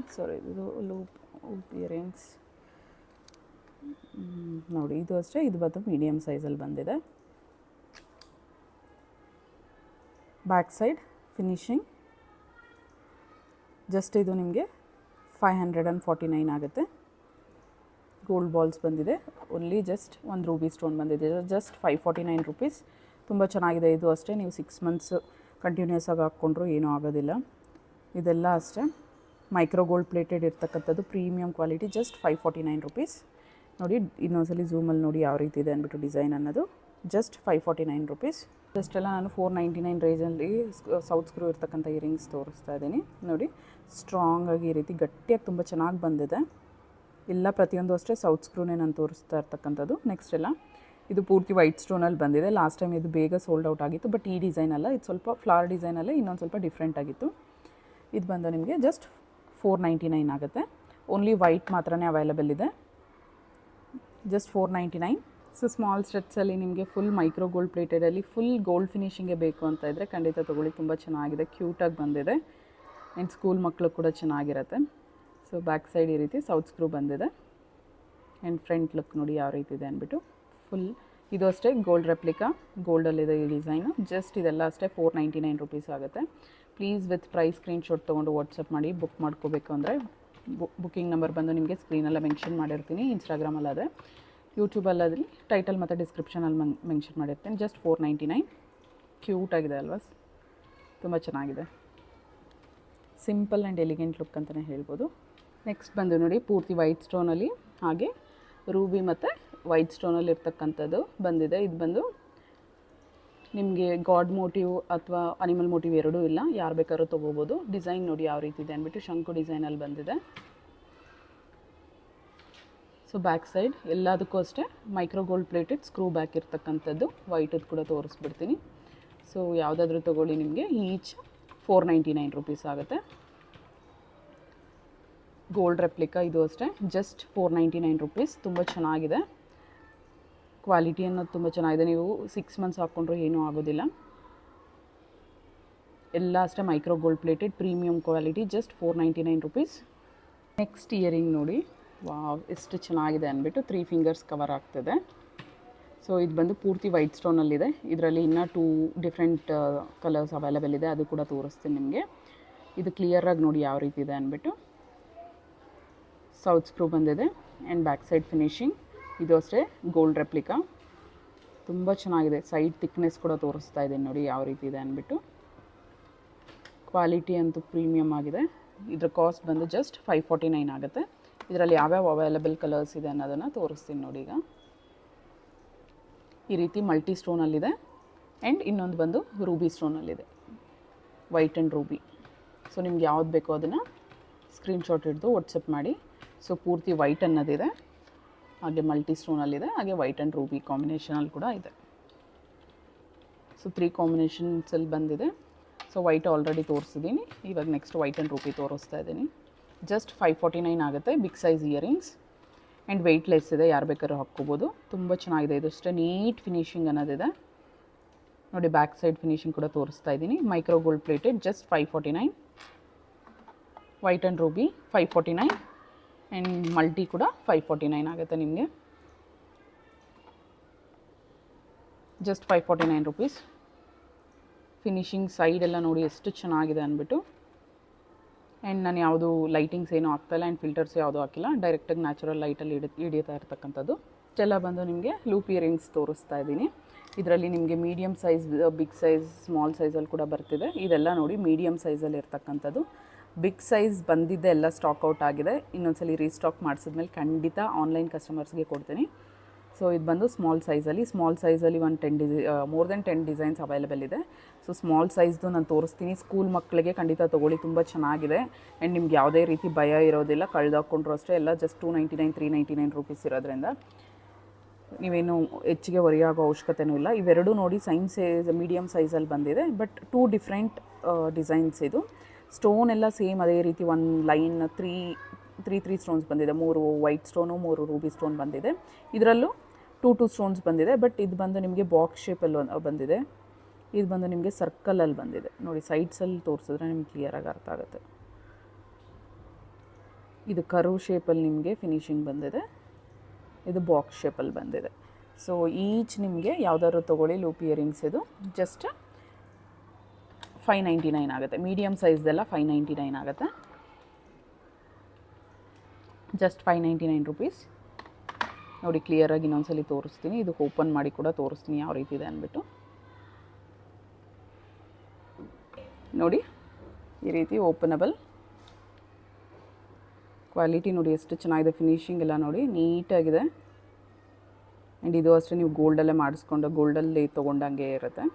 ಇದು ಲೂಪ್ ಇಯರಿಂಗ್ಸ್ ನೋಡಿ, ಇದು ಅಷ್ಟೇ. ಇದು ಬಂದು ಮೀಡಿಯಮ್ ಸೈಜಲ್ಲಿ ಬಂದಿದೆ. ಬ್ಯಾಕ್ ಸೈಡ್ ಫಿನಿಶಿಂಗ್ ಜಸ್ಟ್ ಇದು ನಿಮಗೆ 549 ಆಗುತ್ತೆ. ಗೋಲ್ಡ್ ಬಾಲ್ಸ್ ಬಂದಿದೆ. ಓನ್ಲಿ ಜಸ್ಟ್ ಒಂದು ರೂಬಿ ಸ್ಟೋನ್ ಬಂದಿದೆ. Just 549 rupees. ತುಂಬ ಚೆನ್ನಾಗಿದೆ. ಇದು ಅಷ್ಟೇ, ನೀವು 6 ಮಂತ್ಸ್ ಕಂಟಿನ್ಯೂಸ್ ಆಗಿ ಹಾಕ್ಕೊಂಡ್ರು ಏನೂ ಆಗೋದಿಲ್ಲ. ಇದೆಲ್ಲ ಅಷ್ಟೇ ಮೈಕ್ರೋ ಗೋಲ್ಡ್ ಪ್ಲೇಟೆಡ್ ಇರ್ತಕ್ಕಂಥದ್ದು, ಪ್ರೀಮಿಯಂ ಕ್ವಾಲಿಟಿ. Just 549 rupees. ನೋಡಿ ಇನ್ನೊಂದ್ಸಲಿ ಝೂಮಲ್ಲಿ ನೋಡಿ ಯಾವ ರೀತಿ ಇದೆ ಅಂದ್ಬಿಟ್ಟು ಡಿಸೈನ್ ಅನ್ನೋದು. Just 549 rupees. ಜಸ್ಟೆಲ್ಲ ನಾನು 499 ರೇಂಜಲ್ಲಿ ಸೌತ್ ಸ್ಕ್ರೂ ಇರ್ತಕ್ಕಂಥ ಇಯರಿಂಗ್ಸ್ ತೋರಿಸ್ತಾ ಇದ್ದೀನಿ. ನೋಡಿ ಸ್ಟ್ರಾಂಗಾಗಿ ಈ ರೀತಿ ಗಟ್ಟಿಯಾಗಿ ತುಂಬ ಚೆನ್ನಾಗಿ ಬಂದಿದೆ. ಎಲ್ಲ ಪ್ರತಿಯೊಂದು ಅಷ್ಟೇ ಸೌತ್ ಸ್ಕ್ರೂನೇ ನಾನು ತೋರಿಸ್ತಾ ಇರ್ತಕ್ಕಂಥದ್ದು. ನೆಕ್ಸ್ಟ್ ಎಲ್ಲ ಇದು ಪೂರ್ತಿ ವೈಟ್ ಸ್ಟೋನಲ್ಲಿ ಬಂದಿದೆ. ಲಾಸ್ಟ್ ಟೈಮ್ ಇದು ಬೇಗ ಸೋಲ್ಡ್ ಔಟ್ ಆಗಿತ್ತು, ಬಟ್ ಈ ಡಿಸೈನ್ ಅಲ್ಲ, ಇದು ಸ್ವಲ್ಪ ಫ್ಲವರ್ ಡಿಸೈನಲ್ಲೇ ಇನ್ನೊಂದು ಸ್ವಲ್ಪ ಡಿಫ್ರೆಂಟ್ ಆಗಿತ್ತು. ಇದು ಬಂದು ನಿಮಗೆ ಜಸ್ಟ್ 499 ಆಗುತ್ತೆ. ಓನ್ಲಿ ವೈಟ್ ಮಾತ್ರನೇ ಅವೈಲೇಬಲ್ ಇದೆ. ಜಸ್ಟ್ 499. ಸೊ ಸ್ಮಾಲ್ ಸ್ಟೆಪ್ಸಲ್ಲಿ ನಿಮಗೆ ಫುಲ್ ಮೈಕ್ರೋ ಗೋಲ್ಡ್ ಪ್ಲೇಟೆಡಲ್ಲಿ ಫುಲ್ ಗೋಲ್ಡ್ ಫಿನಿಶಿಂಗೇ ಬೇಕು ಅಂತ ಇದ್ದರೆ ಖಂಡಿತ ತೊಗೊಳ್ಳಿ. ತುಂಬ ಚೆನ್ನಾಗಿದೆ, ಕ್ಯೂಟಾಗಿ ಬಂದಿದೆ. ಆ್ಯಂಡ್ ಸ್ಕೂಲ್ ಮಕ್ಕಳು ಕೂಡ ಚೆನ್ನಾಗಿರುತ್ತೆ. ಸೊ ಬ್ಯಾಕ್ ಸೈಡ್ ಈ ರೀತಿ ಸೌತ್ ಸ್ಕ್ರೂ ಬಂದಿದೆ. ಆ್ಯಂಡ್ ಫ್ರಂಟ್ ಲುಕ್ ನೋಡಿ ಯಾವ ರೀತಿ ಇದೆ ಅಂದ್ಬಿಟ್ಟು. ಫುಲ್ ಇದು ಅಷ್ಟೇ ಗೋಲ್ಡ್ ರೆಪ್ಲಿಕಾ, ಗೋಲ್ಡಲ್ಲಿದೆ ಈ ಡಿಸೈನು. ಜಸ್ಟ್ ಇದೆಲ್ಲ ಅಷ್ಟೇ 499 ರುಪೀಸ್ ಆಗುತ್ತೆ. ಪ್ಲೀಸ್ ವಿತ್ ಪ್ರೈಸ್ ಸ್ಕ್ರೀನ್ಶಾಟ್ ತೊಗೊಂಡು ವಾಟ್ಸಪ್ ಮಾಡಿ ಬುಕ್ ಮಾಡ್ಕೋಬೇಕು ಅಂದರೆ ಬುಕ್ಕಿಂಗ್ ನಂಬರ್ ಬಂದು ನಿಮಗೆ ಸ್ಕ್ರೀನೆಲ್ಲ ಮೆನ್ಷನ್ ಮಾಡಿರ್ತೀನಿ. ಇನ್ಸ್ಟಾಗ್ರಾಮಲ್ಲಾದರೆ, ಯೂಟ್ಯೂಬಲ್ಲಾದರೆ ಟೈಟಲ್ ಮತ್ತು ಡಿಸ್ಕ್ರಿಪ್ಷನಲ್ಲಿ ಮೆನ್ಷನ್ ಮಾಡಿರ್ತೀನಿ. ಜಸ್ಟ್ 499. ಕ್ಯೂಟಾಗಿದೆ ಅಲ್ವಾ, ತುಂಬ ಚೆನ್ನಾಗಿದೆ. ಸಿಂಪಲ್ ಆ್ಯಂಡ್ ಎಲಿಗೆಂಟ್ ಲುಕ್ ಅಂತಲೇ ಹೇಳ್ಬೋದು. ನೆಕ್ಸ್ಟ್ ಬಂದು ನೋಡಿ ಪೂರ್ತಿ ವೈಟ್ ಸ್ಟೋನಲ್ಲಿ ಹಾಗೆ ರೂಬಿ ಮತ್ತು ವೈಟ್ ಸ್ಟೋನಲ್ಲಿ ಇರ್ತಕ್ಕಂಥದ್ದು ಬಂದಿದೆ. ಇದು ಬಂದು ನಿಮಗೆ ಗಾಡ್ ಮೋಟಿವ್ ಅಥವಾ ಅನಿಮಲ್ ಮೋಟಿವ್ ಎರಡೂ ಇಲ್ಲ, ಯಾರು ಬೇಕಾದ್ರೂ ತೊಗೋಬೋದು. ಡಿಸೈನ್ ನೋಡಿ ಯಾವ ರೀತಿ ಇದೆ ಅಂದ್ಬಿಟ್ಟು ಶಂಕು ಡಿಸೈನಲ್ಲಿ ಬಂದಿದೆ. ಸೊ ಬ್ಯಾಕ್ ಸೈಡ್ ಎಲ್ಲದಕ್ಕೂ ಅಷ್ಟೇ micro gold plated screw back ಇರ್ತಕ್ಕಂಥದ್ದು. ವೈಟದ್ದು ಕೂಡ ತೋರಿಸ್ಬಿಡ್ತೀನಿ. ಸೊ ಯಾವುದಾದ್ರೂ ತೊಗೊಳ್ಳಿ, ನಿಮಗೆ ಈಚ್ 499 ರುಪೀಸ್ ಆಗುತ್ತೆ. ಗೋಲ್ಡ್ ರೆಪ್ಲಿಕಾ ಇದು ಅಷ್ಟೇ, ಜಸ್ಟ್ 499 ರುಪೀಸ್. ತುಂಬ ಚೆನ್ನಾಗಿದೆ, ಕ್ವಾಲಿಟಿ ಅನ್ನೋದು ತುಂಬ ಚೆನ್ನಾಗಿದೆ. ನೀವು 6 ಮಂತ್ಸ್ ಹಾಕ್ಕೊಂಡ್ರೂ ಏನೂ ಆಗೋದಿಲ್ಲ. ಎಲ್ಲ ಅಷ್ಟೇ micro gold plated premium quality, just 499 rupees. Next earring ನೋಡಿ, ವಾವ್ ಎಷ್ಟು ಚೆನ್ನಾಗಿದೆ ಅಂದ್ಬಿಟ್ಟು 3 ಫಿಂಗರ್ಸ್ ಕವರ್ ಆಗ್ತದೆ. ಸೊ ಇದು ಬಂದು ಪೂರ್ತಿ ವೈಟ್ ಸ್ಟೋನಲ್ಲಿದೆ. ಇದರಲ್ಲಿ ಇನ್ನೂ 2 ಡಿಫ್ರೆಂಟ್ ಕಲರ್ಸ್ ಅವೈಲೇಬಲ್ ಇದೆ, ಅದು ಕೂಡ ತೋರಿಸ್ತೀನಿ ನಿಮಗೆ. ಇದು ಕ್ಲಿಯರಾಗಿ ನೋಡಿ ಯಾವ ರೀತಿ ಇದೆ ಅಂದ್ಬಿಟ್ಟು. ಸೌತ್ ಸ್ಕ್ರೂ ಬಂದಿದೆ ಆ್ಯಂಡ್ ಬ್ಯಾಕ್ ಸೈಡ್ ಫಿನಿಶಿಂಗ್. ಇದು ಅಷ್ಟೇ ಗೋಲ್ಡ್ ರೆಪ್ಲಿಕಾ, ತುಂಬ ಚೆನ್ನಾಗಿದೆ. ಸೈಡ್ ಥಿಕ್ನೆಸ್ ಕೂಡ ತೋರಿಸ್ತಾ ಇದೆ ನೋಡಿ ಯಾವ ರೀತಿ ಇದೆ ಅಂದ್ಬಿಟ್ಟು. ಕ್ವಾಲಿಟಿ ಅಂತೂ ಪ್ರೀಮಿಯಮ್ ಆಗಿದೆ. ಇದರ ಕಾಸ್ಟ್ ಬಂದು ಜಸ್ಟ್ 549 ಆಗುತ್ತೆ. ಇದರಲ್ಲಿ ಯಾವ್ಯಾವ ಅವೈಲೇಬಲ್ ಕಲರ್ಸ್ ಇದೆ ಅನ್ನೋದನ್ನು ತೋರಿಸ್ತೀನಿ ನೋಡಿ. ಈಗ ಈ ರೀತಿ ಮಲ್ಟಿ ಸ್ಟೋನಲ್ಲಿದೆ ಆ್ಯಂಡ್ ಇನ್ನೊಂದು ಬಂದು ರೂಬಿ ಸ್ಟೋನಲ್ಲಿದೆ, ವೈಟ್ ಆ್ಯಂಡ್ ರೂಬಿ. ಸೊ ನಿಮ್ಗೆ ಯಾವ್ದು ಬೇಕೋ ಅದನ್ನು ಸ್ಕ್ರೀನ್ಶಾಟ್ ಹಿಡಿದು ವಾಟ್ಸಪ್ ಮಾಡಿ. ಸೊ ಪೂರ್ತಿ ವೈಟ್ ಅನ್ನೋದಿದೆ, ಹಾಗೆ ಮಲ್ಟಿ ಸ್ಟೋನಲ್ಲಿದೆ, ಹಾಗೆ ವೈಟ್ ಆ್ಯಂಡ್ ರೂಬಿ ಕಾಂಬಿನೇಷನಲ್ಲಿ ಕೂಡ ಇದೆ. ಸೊ 3 ಕಾಂಬಿನೇಷನ್ಸಲ್ಲಿ ಬಂದಿದೆ. ಸೊ ವೈಟ್ ಆಲ್ರೆಡಿ ತೋರಿಸಿದ್ದೀನಿ, ಇವಾಗ ನೆಕ್ಸ್ಟ್ ವೈಟ್ ಆ್ಯಂಡ್ ರೂಬಿ ತೋರಿಸ್ತಾ ಇದ್ದೀನಿ. ಜಸ್ಟ್ 549 ಆಗುತ್ತೆ. Big size earrings and weightless ಇದೆ, ಯಾರು ಬೇಕಾದ್ರೂ ಹಾಕ್ಕೋಬೋದು. ತುಂಬ ಚೆನ್ನಾಗಿದೆ. ಇದಷ್ಟೇ ನೀಟ್ ಫಿನಿಶಿಂಗ್ ಅನ್ನೋದಿದೆ ನೋಡಿ. ಬ್ಯಾಕ್ ಸೈಡ್ ಫಿನಿಶಿಂಗ್ ಕೂಡ ತೋರಿಸ್ತಾ ಇದ್ದೀನಿ. Micro gold plated, just 549. White and Ruby 549 and multi ಕೂಡ 549 ಆಗುತ್ತೆ ನಿಮಗೆ. Just 549 rupees. ಫಿನಿಶಿಂಗ್ ಸೈಡ್ ಎಲ್ಲ ನೋಡಿ ಎಷ್ಟು ಚೆನ್ನಾಗಿದೆ ಅಂದ್ಬಿಟ್ಟು. ಆ್ಯಂಡ್ ನಾನು ಯಾವುದು ಲೈಟಿಂಗ್ಸ್ ಏನೂ ಆಗ್ತಾಯಿಲ್ಲ ಆ್ಯಂಡ್ ಫಿಲ್ಟರ್ಸ್ ಯಾವುದೂ ಹಾಕಿಲ್ಲ, ಡೈರೆಕ್ಟಾಗಿ ನ್ಯಾಚುರಲ್ ಲೈಟಲ್ಲಿ ಹಿಡಿತಾ ಇರ್ತಕ್ಕಂಥದ್ದು. ಇಷ್ಟೆಲ್ಲ ಬಂದು ನಿಮಗೆ ಲೂಪ್ ಇಯರಿಂಗ್ಸ್ ತೋರಿಸ್ತಾ ಇದ್ದೀನಿ. ಇದರಲ್ಲಿ ನಿಮಗೆ medium size, big size, small ಸೈಜಲ್ಲಿ ಕೂಡ ಬರ್ತಿದೆ. ಇದೆಲ್ಲ ನೋಡಿ ಮೀಡಿಯಮ್ ಸೈಜಲ್ಲಿ ಇರ್ತಕ್ಕಂಥದ್ದು. ಬಿಗ್ ಸೈಜ್ ಬಂದಿದ್ದೆ ಎಲ್ಲ ಸ್ಟಾಕ್ ಔಟ್ ಆಗಿದೆ. ಇನ್ನೊಂದ್ಸಲಿ ರೀಸ್ಟಾಕ್ ಮಾಡಿಸಿದ್ಮೇಲೆ ಖಂಡಿತ ಆನ್ಲೈನ್ ಕಸ್ಟಮರ್ಸ್ಗೆ ಕೊಡ್ತೀನಿ. ಸೊ ಇದು ಬಂದು ಸ್ಮಾಲ್ ಸೈಜಲ್ಲಿ ಒಂದು ಮೋರ್ ದೆನ್ 10 ಡಿಸೈನ್ಸ್ ಅವೈಲೇಬಲ್ ಇದೆ. ಸೊ ಸ್ಮಾಲ್ ಸೈಜ್ದು ನಾನು ತೋರಿಸ್ತೀನಿ. ಸ್ಕೂಲ್ ಮಕ್ಕಳಿಗೆ ಖಂಡಿತ ತೊಗೊಳ್ಳಿ, ತುಂಬ ಚೆನ್ನಾಗಿದೆ. ಆ್ಯಂಡ್ ನಿಮ್ಗೆ ಯಾವುದೇ ರೀತಿ ಭಯ ಇರೋದಿಲ್ಲ, ಕಳೆದಾಕೊಂಡ್ರು ಅಷ್ಟೇ. ಎಲ್ಲ ಜಸ್ಟ್ 299 399 ರುಪೀಸ್ ಇರೋದ್ರಿಂದ ನೀವೇನು ಹೆಚ್ಚಿಗೆ ಹೊರೆಯಾಗೋ ಅವಶ್ಯಕತೆಯೂ ಇಲ್ಲ. ಇವೆರಡು ನೋಡಿ ಮೀಡಿಯಮ್ ಸೈಜಲ್ಲಿ ಬಂದಿದೆ, ಬಟ್ 2 ಡಿಫ್ರೆಂಟ್ ಡಿಸೈನ್ಸ್. ಇದು ಸ್ಟೋನ್ ಎಲ್ಲ ಸೇಮ್ ಅದೇ ರೀತಿ ಒಂದು ಲೈನ್ 3 ಸ್ಟೋನ್ಸ್ ಬಂದಿದೆ. 3 ವೈಟ್ ಸ್ಟೋನು, 3 ರೂಬಿ ಸ್ಟೋನ್ ಬಂದಿದೆ. ಇದರಲ್ಲೂ 2 ಸ್ಟೋನ್ಸ್ ಬಂದಿದೆ, ಬಟ್ ಇದು ಬಂದು ನಿಮಗೆ ಬಾಕ್ಸ್ ಶೇಪಲ್ಲಿ ಬಂದಿದೆ. ಇದು ಬಂದು ನಿಮಗೆ ಸರ್ಕಲಲ್ಲಿ ಬಂದಿದೆ ನೋಡಿ. ಸೈಡ್ಸಲ್ಲಿ ತೋರಿಸಿದ್ರೆ ನಿಮ್ಗೆ ಕ್ಲಿಯರಾಗಿ ಅರ್ಥ ಆಗುತ್ತೆ. ಇದು ಕರ್ವ್ ಶೇಪಲ್ಲಿ ನಿಮಗೆ ಫಿನಿಶಿಂಗ್ ಬಂದಿದೆ, ಇದು ಬಾಕ್ಸ್ ಶೇಪಲ್ಲಿ ಬಂದಿದೆ. ಸೊ ಈಚ್ ನಿಮಗೆ ಯಾವುದಾದ್ರು ತೊಗೊಳ್ಳಿ ಲೂಪ್ ಇಯರಿಂಗ್ಸ್. ಇದು ಜಸ್ಟ್ 599 ಆಗುತ್ತೆ. ಮೀಡಿಯಮ್ ಸೈಜ್ದೆಲ್ಲ 599 ಆಗುತ್ತೆ. ಜಸ್ಟ್ 599 ರುಪೀಸ್ ನೋಡಿ. ಕ್ಲಿಯರಾಗಿ ಇನ್ನೊಂದ್ಸಲಿ ತೋರಿಸ್ತೀನಿ. ಇದು ಓಪನ್ ಮಾಡಿ ಕೂಡ ತೋರಿಸ್ತೀನಿ ಯಾವ ರೀತಿ ಇದೆ ಅಂದ್ಬಿಟ್ಟು. ನೋಡಿ ಈ ರೀತಿ ಓಪನಬಲ್. ಕ್ವಾಲಿಟಿ ನೋಡಿ ಎಷ್ಟು ಚೆನ್ನಾಗಿದೆ. ಫಿನಿಶಿಂಗ್ ಎಲ್ಲ ನೋಡಿ ನೀಟಾಗಿದೆ. ಆ್ಯಂಡ್ ಇದು ಅಷ್ಟೇ ನೀವು ಗೋಲ್ಡಲ್ಲೇ ಮಾಡಿಸ್ಕೊಂಡು ಗೋಲ್ಡಲ್ಲಿ ತೊಗೊಂಡಂಗೆ ಇರುತ್ತೆ.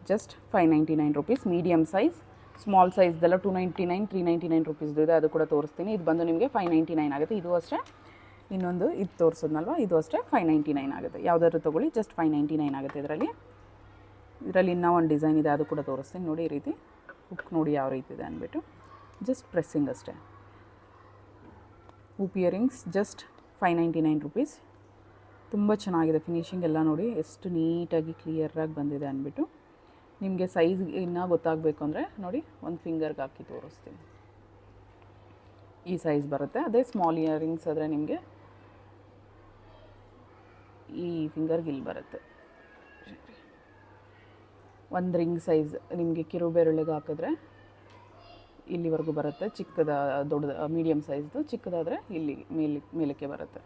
Just 599 rupees. Medium size, small ಸೈಜ್ದೆಲ್ಲ 299 399 ರುಪೀಸ್ದು ಇದೆ, ಅದು ಕೂಡ ತೋರಿಸ್ತೀನಿ. ಇದು ಬಂದು ನಿಮಗೆ 599 ಆಗುತ್ತೆ. ಇದು ಅಷ್ಟೇ. ಇನ್ನೊಂದು ಇದು ತೋರಿಸೋದ್ನಲ್ವ, ಇದು ಅಷ್ಟೇ 599 ಆಗುತ್ತೆ. ಯಾವುದಾದ್ರು ತೊಗೊಳ್ಳಿ, ಜಸ್ಟ್ 599 ಆಗುತ್ತೆ. ಇದರಲ್ಲಿ ಇನ್ನೂ ಒಂದು ಡಿಸೈನ್ ಇದೆ, ಅದು ಕೂಡ ತೋರಿಸ್ತೀನಿ ನೋಡಿ. ಈ ರೀತಿ ಹುಕ್ ನೋಡಿ ಯಾವ ರೀತಿ ಇದೆ ಅಂದ್ಬಿಟ್ಟು. ಜಸ್ಟ್ ಪ್ರೆಸ್ಸಿಂಗ್ ಅಷ್ಟೇ. Hoop earrings just 599 rupees. ತುಂಬ ಚೆನ್ನಾಗಿದೆ. ಫಿನಿಶಿಂಗ್ ಎಲ್ಲ ನೋಡಿ ಎಷ್ಟು ನೀಟಾಗಿ ಕ್ಲಿಯರಾಗಿ ಬಂದಿದೆ ಅಂದ್ಬಿಟ್ಟು. ನಿಮಗೆ ಸೈಜ್ ಇನ್ನೂ ಗೊತ್ತಾಗಬೇಕು ಅಂದರೆ ನೋಡಿ, ಒಂದು ಫಿಂಗರ್ಗೆ ಹಾಕಿ ತೋರಿಸ್ತೀನಿ. ಈ ಸೈಜ್ ಬರುತ್ತೆ. ಅದೇ ಸ್ಮಾಲ್ ಇಯರಿಂಗ್ಸ್ ಆದರೆ ನಿಮಗೆ ಈ ಫಿಂಗರ್ಗೆ ಇಲ್ಲಿ ಬರುತ್ತೆ. ಒಂದು ರಿಂಗ್ ಸೈಜ್ ನಿಮಗೆ ಕಿರು ಬೆರಳಿಗೆ ಹಾಕಿದ್ರೆ ಇಲ್ಲಿವರೆಗೂ ಬರುತ್ತೆ. ದೊಡ್ಡದು ಮೀಡಿಯಮ್ ಸೈಜ್ದು, ಚಿಕ್ಕದಾದರೆ ಇಲ್ಲಿ ಮೇಲಕ್ಕೆ ಬರುತ್ತೆ.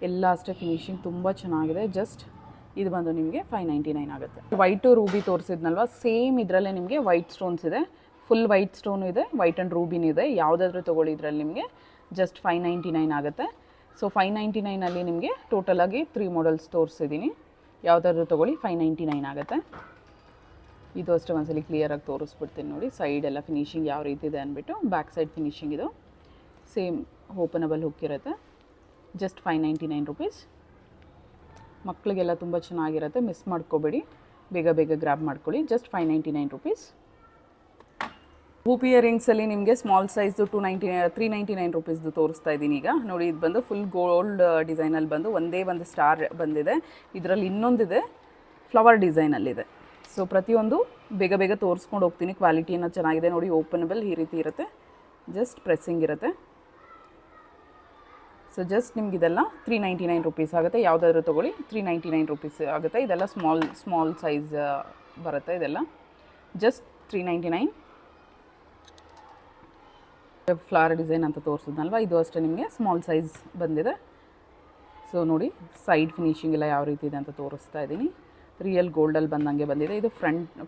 ಎಲ್ಲ ಅಷ್ಟೇ. ಫಿನಿಶಿಂಗ್ ತುಂಬ ಚೆನ್ನಾಗಿದೆ. ಜಸ್ಟ್ ಇದು ಬಂದು ನಿಮಗೆ 599 ಆಗುತ್ತೆ. ವೈಟು ರೂಬಿ ತೋರಿಸಿದ್ನಲ್ವ, ಸೇಮ್ ಇದರಲ್ಲೇ ನಿಮಗೆ ವೈಟ್ ಸ್ಟೋನ್ಸ್ ಇದೆ. ಫುಲ್ ವೈಟ್ ಸ್ಟೋನು ಇದೆ, ವೈಟ್ ಆ್ಯಂಡ್ ರೂಬಿನೂ ಇದೆ. ಯಾವುದಾದ್ರೂ ತೊಗೊಳ್ಳಿ, ಇದರಲ್ಲಿ ನಿಮಗೆ ಜಸ್ಟ್ 599 ಆಗುತ್ತೆ. ಸೊ 599ಅಲ್ಲಿ ನಿಮಗೆ ಟೋಟಲಾಗಿ 3 ಮಾಡೆಲ್ಸ್ ತೋರಿಸಿದ್ದೀನಿ. ಯಾವುದಾದ್ರೂ ತೊಗೊಳ್ಳಿ 599 ಆಗುತ್ತೆ. ಇದು ಅಷ್ಟೇ ಒಂದ್ಸಲಿ ಕ್ಲಿಯರಾಗಿ ತೋರಿಸ್ಬಿಡ್ತೀನಿ ನೋಡಿ. ಸೈಡ್ ಎಲ್ಲ ಫಿನಿಶಿಂಗ್ ಯಾವ ರೀತಿ ಇದೆ ಅಂದ್ಬಿಟ್ಟು. ಬ್ಯಾಕ್ ಸೈಡ್ ಫಿನಿಶಿಂಗ್ ಇದು ಸೇಮ್ ಓಪನಬಲ್ ಹುಕ್ ಇರುತ್ತೆ. Just 599 rupees. ಮಕ್ಕಳಿಗೆಲ್ಲ ತುಂಬ ಚೆನ್ನಾಗಿರುತ್ತೆ, ಮಿಸ್ ಮಾಡ್ಕೋಬೇಡಿ, ಬೇಗ ಬೇಗ ಗ್ರ್ಯಾಬ್ ಮಾಡ್ಕೊಳ್ಳಿ. Just 599 rupees. ಹೂಪ್ ಇಯರಿಂಗ್ಸಲ್ಲಿ ನಿಮಗೆ ಸ್ಮಾಲ್ ಸೈಜ್ದು 399 ರುಪೀಸ್ದು ತೋರಿಸ್ತಾ ಇದ್ದೀನಿ ಈಗ ನೋಡಿ. ಇದು ಬಂದು ಫುಲ್ ಗೋಲ್ಡ್ ಡಿಸೈನಲ್ಲಿ ಬಂದು ಒಂದೇ ಒಂದು ಸ್ಟಾರ್ ಬಂದಿದೆ. ಇದರಲ್ಲಿ ಇನ್ನೊಂದಿದೆ ಫ್ಲವರ್ ಡಿಸೈನಲ್ಲಿದೆ. ಸೊ ಪ್ರತಿಯೊಂದು ಬೇಗ ಬೇಗ ತೋರಿಸ್ಕೊಂಡು ಹೋಗ್ತೀನಿ. ಕ್ವಾಲಿಟಿಯನ್ನು ಚೆನ್ನಾಗಿದೆ ನೋಡಿ. ಓಪನಬಲ್ ಈ ರೀತಿ ಇರುತ್ತೆ, ಜಸ್ಟ್ ಪ್ರೆಸ್ಸಿಂಗ್ ಇರುತ್ತೆ. ಸೊ ಜಸ್ಟ್ ನಿಮಗಿದೆಲ್ಲ 399 ರುಪೀಸ್ ಆಗುತ್ತೆ. ಯಾವುದಾದ್ರೂ ತೊಗೊಳ್ಳಿ 399 ರುಪೀಸ್ ಆಗುತ್ತೆ. ಇದೆಲ್ಲ ಸ್ಮಾಲ್ ಸೈಜ್ ಬರುತ್ತೆ. ಇದೆಲ್ಲ ಜಸ್ಟ್ 399. ಫ್ಲವರ್ ಡಿಸೈನ್ ಅಂತ ತೋರಿಸಿದ್ನಲ್ವ, ಇದು ಅಷ್ಟೇ ನಿಮಗೆ ಸ್ಮಾಲ್ ಸೈಜ್ ಬಂದಿದೆ. ಸೊ ನೋಡಿ ಸೈಡ್ ಫಿನಿಶಿಂಗ್ ಎಲ್ಲ ಯಾವ ರೀತಿ ಇದೆ ಅಂತ ತೋರಿಸ್ತಾ ಇದ್ದೀನಿ. ರಿಯಲ್ ಗೋಲ್ಡಲ್ಲಿ ಬಂದಂಗೆ ಬಂದಿದೆ. ಇದು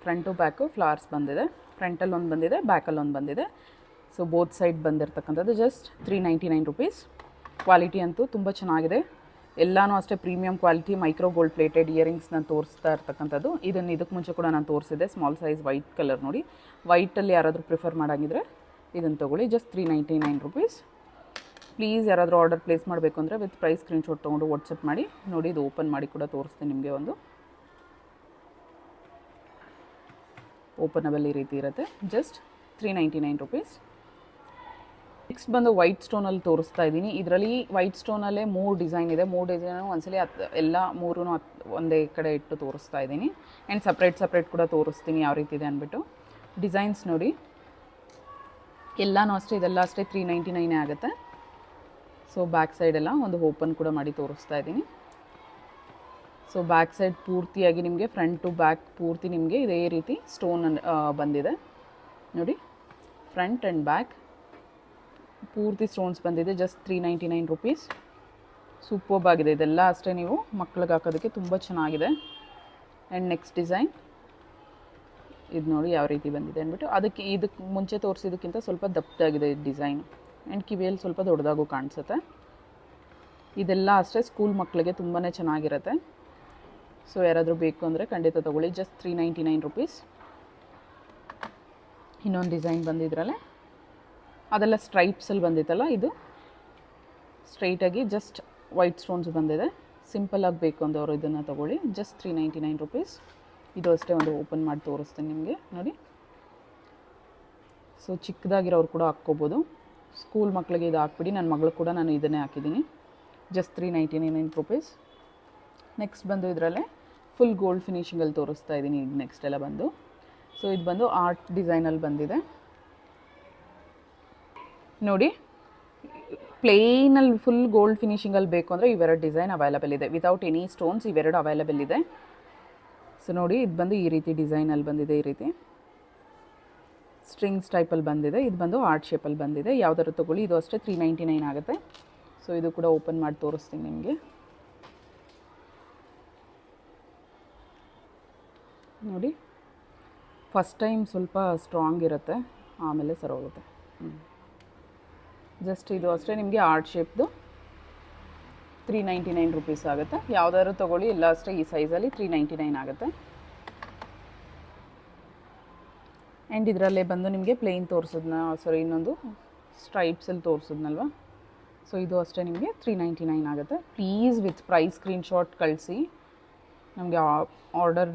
ಫ್ರಂಟು ಬ್ಯಾಕು ಫ್ಲವರ್ಸ್ ಬಂದಿದೆ. ಫ್ರಂಟಲ್ಲಿ ಒಂದು ಬಂದಿದೆ, ಬ್ಯಾಕಲ್ಲಿ ಒಂದು ಬಂದಿದೆ. ಸೊ ಬೋತ್ ಸೈಡ್ ಬಂದಿರತಕ್ಕಂಥದ್ದು ಜಸ್ಟ್ 399 ರುಪೀಸ್. ಕ್ವಾಲಿಟಿ ಅಂತೂ ತುಂಬ ಚೆನ್ನಾಗಿದೆ. ಎಲ್ಲನೂ ಅಷ್ಟೇ premium quality micro gold plated earrings ನಾನು ತೋರಿಸ್ತಾ ಇರ್ತಕ್ಕಂಥದ್ದು. ಇದಕ್ಕೆ ಮುಂಚೆ ಕೂಡ ನಾನು ತೋರಿಸಿದೆ. ಸ್ಮಾಲ್ ಸೈಜ್ ವೈಟ್ ಕಲರ್ ನೋಡಿ. ವೈಟಲ್ಲಿ ಯಾರಾದರೂ ಪ್ರಿಫರ್ ಮಾಡೋಂಗಿದ್ರೆ ಇದನ್ನು ತೊಗೊಳ್ಳಿ. Just 399 rupees. ಪ್ಲೀಸ್ ಯಾರಾದರೂ ಆರ್ಡರ್ ಪ್ಲೇಸ್ ಮಾಡಬೇಕು ಅಂದರೆ ವಿತ್ ಪ್ರೈಸ್ ಸ್ಕ್ರೀನ್ಶಾಟ್ ತೊಗೊಂಡು ವಾಟ್ಸಪ್ ಮಾಡಿ ನೋಡಿ. ಇದು ಓಪನ್ ಮಾಡಿ ಕೂಡ ತೋರಿಸ್ತೀನಿ ನಿಮಗೆ. ಒಂದು ಓಪನಬಲ್ ಈ ರೀತಿ ಇರುತ್ತೆ. Just 399 rupees. ನೆಕ್ಸ್ಟ್ ಬಂದು ವೈಟ್ ಸ್ಟೋನಲ್ಲಿ ತೋರಿಸ್ತಾ ಇದ್ದೀನಿ. ಇದರಲ್ಲಿ ವೈಟ್ ಸ್ಟೋನಲ್ಲೇ 3 ಡಿಸೈನ್ ಇದೆ. 3 ಡಿಸೈನು ಒಂದ್ಸಲಿ ಎಲ್ಲ 3 ಒಂದೇ ಕಡೆ ಇಟ್ಟು ತೋರಿಸ್ತಾ ಇದ್ದೀನಿ. ಆ್ಯಂಡ್ ಸಪ್ರೇಟ್ ಕೂಡ ತೋರಿಸ್ತೀನಿ ಯಾವ ರೀತಿ ಇದೆ ಅಂದ್ಬಿಟ್ಟು. ಡಿಸೈನ್ಸ್ ನೋಡಿ ಎಲ್ಲನೂ ಅಷ್ಟೇ, ಇದೆಲ್ಲ ಅಷ್ಟೇ 399 ಆಗುತ್ತೆ. ಸೊ ಬ್ಯಾಕ್ ಸೈಡೆಲ್ಲ ಒಂದು ಓಪನ್ ಕೂಡ ಮಾಡಿ ತೋರಿಸ್ತಾ ಇದ್ದೀನಿ. ಸೊ ಬ್ಯಾಕ್ ಸೈಡ್ ಪೂರ್ತಿಯಾಗಿ ನಿಮಗೆ ಫ್ರಂಟ್ ಟು ಬ್ಯಾಕ್ ಪೂರ್ತಿ ನಿಮಗೆ ಇದೇ ರೀತಿ ಸ್ಟೋನ್ ಬಂದಿದೆ ನೋಡಿ. ಫ್ರಂಟ್ ಆ್ಯಂಡ್ ಬ್ಯಾಕ್ ಪೂರ್ತಿ ಸ್ಟೋನ್ಸ್ ಬಂದಿದೆ. Just 399 rupees. ಸೂಪರ್ಬ್ ಆಗಿದೆ. ಇದೆಲ್ಲ ಅಷ್ಟೇ ನೀವು ಮಕ್ಳಿಗೆ ಹಾಕೋದಕ್ಕೆ ತುಂಬ ಚೆನ್ನಾಗಿದೆ. ಆ್ಯಂಡ್ ನೆಕ್ಸ್ಟ್ ಡಿಸೈನ್ ಇದು ನೋಡಿ ಯಾವ ರೀತಿ ಬಂದಿದೆ ಅಂದ್ಬಿಟ್ಟು. ಇದಕ್ಕೆ ಮುಂಚೆ ತೋರಿಸಿದ್ದಕ್ಕಿಂತ ಸ್ವಲ್ಪ ದಪ್ಪದಾಗಿದೆ ಡಿಸೈನ್. ಆ್ಯಂಡ್ ಕಿವಿಯಲ್ಲಿ ಸ್ವಲ್ಪ ದೊಡ್ಡದಾಗೂ ಕಾಣಿಸುತ್ತೆ. ಇದೆಲ್ಲ ಅಷ್ಟೇ ಸ್ಕೂಲ್ ಮಕ್ಕಳಿಗೆ ತುಂಬಾ ಚೆನ್ನಾಗಿರುತ್ತೆ. ಸೊ ಯಾರಾದರೂ ಬೇಕು ಅಂದರೆ ಖಂಡಿತ ತೊಗೊಳ್ಳಿ. Just 399 rupees. ಇನ್ನೊಂದು ಡಿಸೈನ್ ಬಂದಿದ್ರಲ್ಲೇ ಅದೆಲ್ಲ ಸ್ಟ್ರೈಪ್ಸಲ್ಲಿ ಬಂದಿತ್ತಲ್ಲ, ಇದು ಸ್ಟ್ರೈಟಾಗಿ ಜಸ್ಟ್ ವೈಟ್ ಸ್ಟೋನ್ಸ್ ಬಂದಿದೆ. ಸಿಂಪಲ್ಲಾಗಿ ಬೇಕು ಅಂದವರು ಇದನ್ನು ತೊಗೊಳ್ಳಿ. Just 399 rupees. ಇದು ಅಷ್ಟೇ ಒಂದು ಓಪನ್ ಮಾಡಿ ತೋರಿಸ್ತೀನಿ ನಿಮಗೆ ನೋಡಿ. ಸೊ ಚಿಕ್ಕದಾಗಿರೋರು ಕೂಡ ಹಾಕ್ಕೋಬೋದು. ಸ್ಕೂಲ್ ಮಕ್ಕಳಿಗೆ ಇದು ಹಾಕ್ಬಿಡಿ. ನನ್ನ ಮಗಳು ಕೂಡ ನಾನು ಇದನ್ನೇ ಹಾಕಿದ್ದೀನಿ. Just 399 rupees. ನೆಕ್ಸ್ಟ್ ಬಂದು ಇದರಲ್ಲೇ ಫುಲ್ ಗೋಲ್ಡ್ ಫಿನಿಶಿಂಗಲ್ಲಿ ತೋರಿಸ್ತಾ ಇದ್ದೀನಿ. ಈಗ ನೆಕ್ಸ್ಟ್ ಎಲ್ಲ ಬಂದು ಸೊ ಇದು ಬಂದು ಆರ್ಟ್ ಡಿಸೈನಲ್ಲಿ ಬಂದಿದೆ ನೋಡಿ. ಪ್ಲೇನಲ್ಲಿ ಫುಲ್ ಗೋಲ್ಡ್ ಫಿನಿಶಿಂಗಲ್ಲಿ ಬೇಕು ಅಂದರೆ ಇವೆರಡು ಡಿಸೈನ್ ಅವೈಲಬಲ್ ಇದೆ. ವಿತೌಟ್ ಎನಿ ಸ್ಟೋನ್ಸ್ ಇವೆರಡು ಅವೈಲಬಲ್ ಇದೆ. ಸೊ ನೋಡಿ ಇದು ಬಂದು ಈ ರೀತಿ ಡಿಸೈನಲ್ಲಿ ಬಂದಿದೆ. ಈ ರೀತಿ ಸ್ಟ್ರಿಂಗ್ಸ್ ಟೈಪಲ್ಲಿ ಬಂದಿದೆ. ಇದು ಬಂದು ಆರ್ಟ್ ಶೇಪಲ್ಲಿ ಬಂದಿದೆ. ಯಾವುದಾದ್ರು ತೊಗೊಳ್ಳಿ. ಇದು ಅಷ್ಟೇ 399 ಆಗುತ್ತೆ. ಸೊ ಇದು ಕೂಡ ಓಪನ್ ಮಾಡಿ ತೋರಿಸ್ತೀನಿ ನಿಮಗೆ ನೋಡಿ. ಫಸ್ಟ್ ಟೈಮ್ ಸ್ವಲ್ಪ ಸ್ಟ್ರಾಂಗ್ ಇರುತ್ತೆ, ಆಮೇಲೆ ಸರಿ ಹೋಗುತ್ತೆ. ಜಸ್ಟ್ ಇದು ಅಷ್ಟೇ ನಿಮಗೆ ಆರ್ಟ್ ಶೇಪ್ದು 399 ರುಪೀಸ್ ಆಗುತ್ತೆ. ಯಾವುದಾದ್ರು ತೊಗೊಳ್ಳಿ. ಎಲ್ಲ ಅಷ್ಟೇ ಈ ಸೈಜಲ್ಲಿ 399 ಆಗುತ್ತೆ. ಆ್ಯಂಡ್ ಇದರಲ್ಲೇ ಬಂದು ನಿಮಗೆ ಪ್ಲೇನ್ ಇನ್ನೊಂದು ಸ್ಟ್ರೈಪ್ಸಲ್ಲಿ ತೋರಿಸಿದ್ನಲ್ವ. ಸೊ ಇದು ಅಷ್ಟೇ ನಿಮಗೆ 399 ಆಗುತ್ತೆ. ಪ್ಲೀಸ್ ವಿತ್ ಪ್ರೈಸ್ ಸ್ಕ್ರೀನ್ಶಾಟ್ ಕಳಿಸಿ. ನಮಗೆ ಆರ್ಡರ್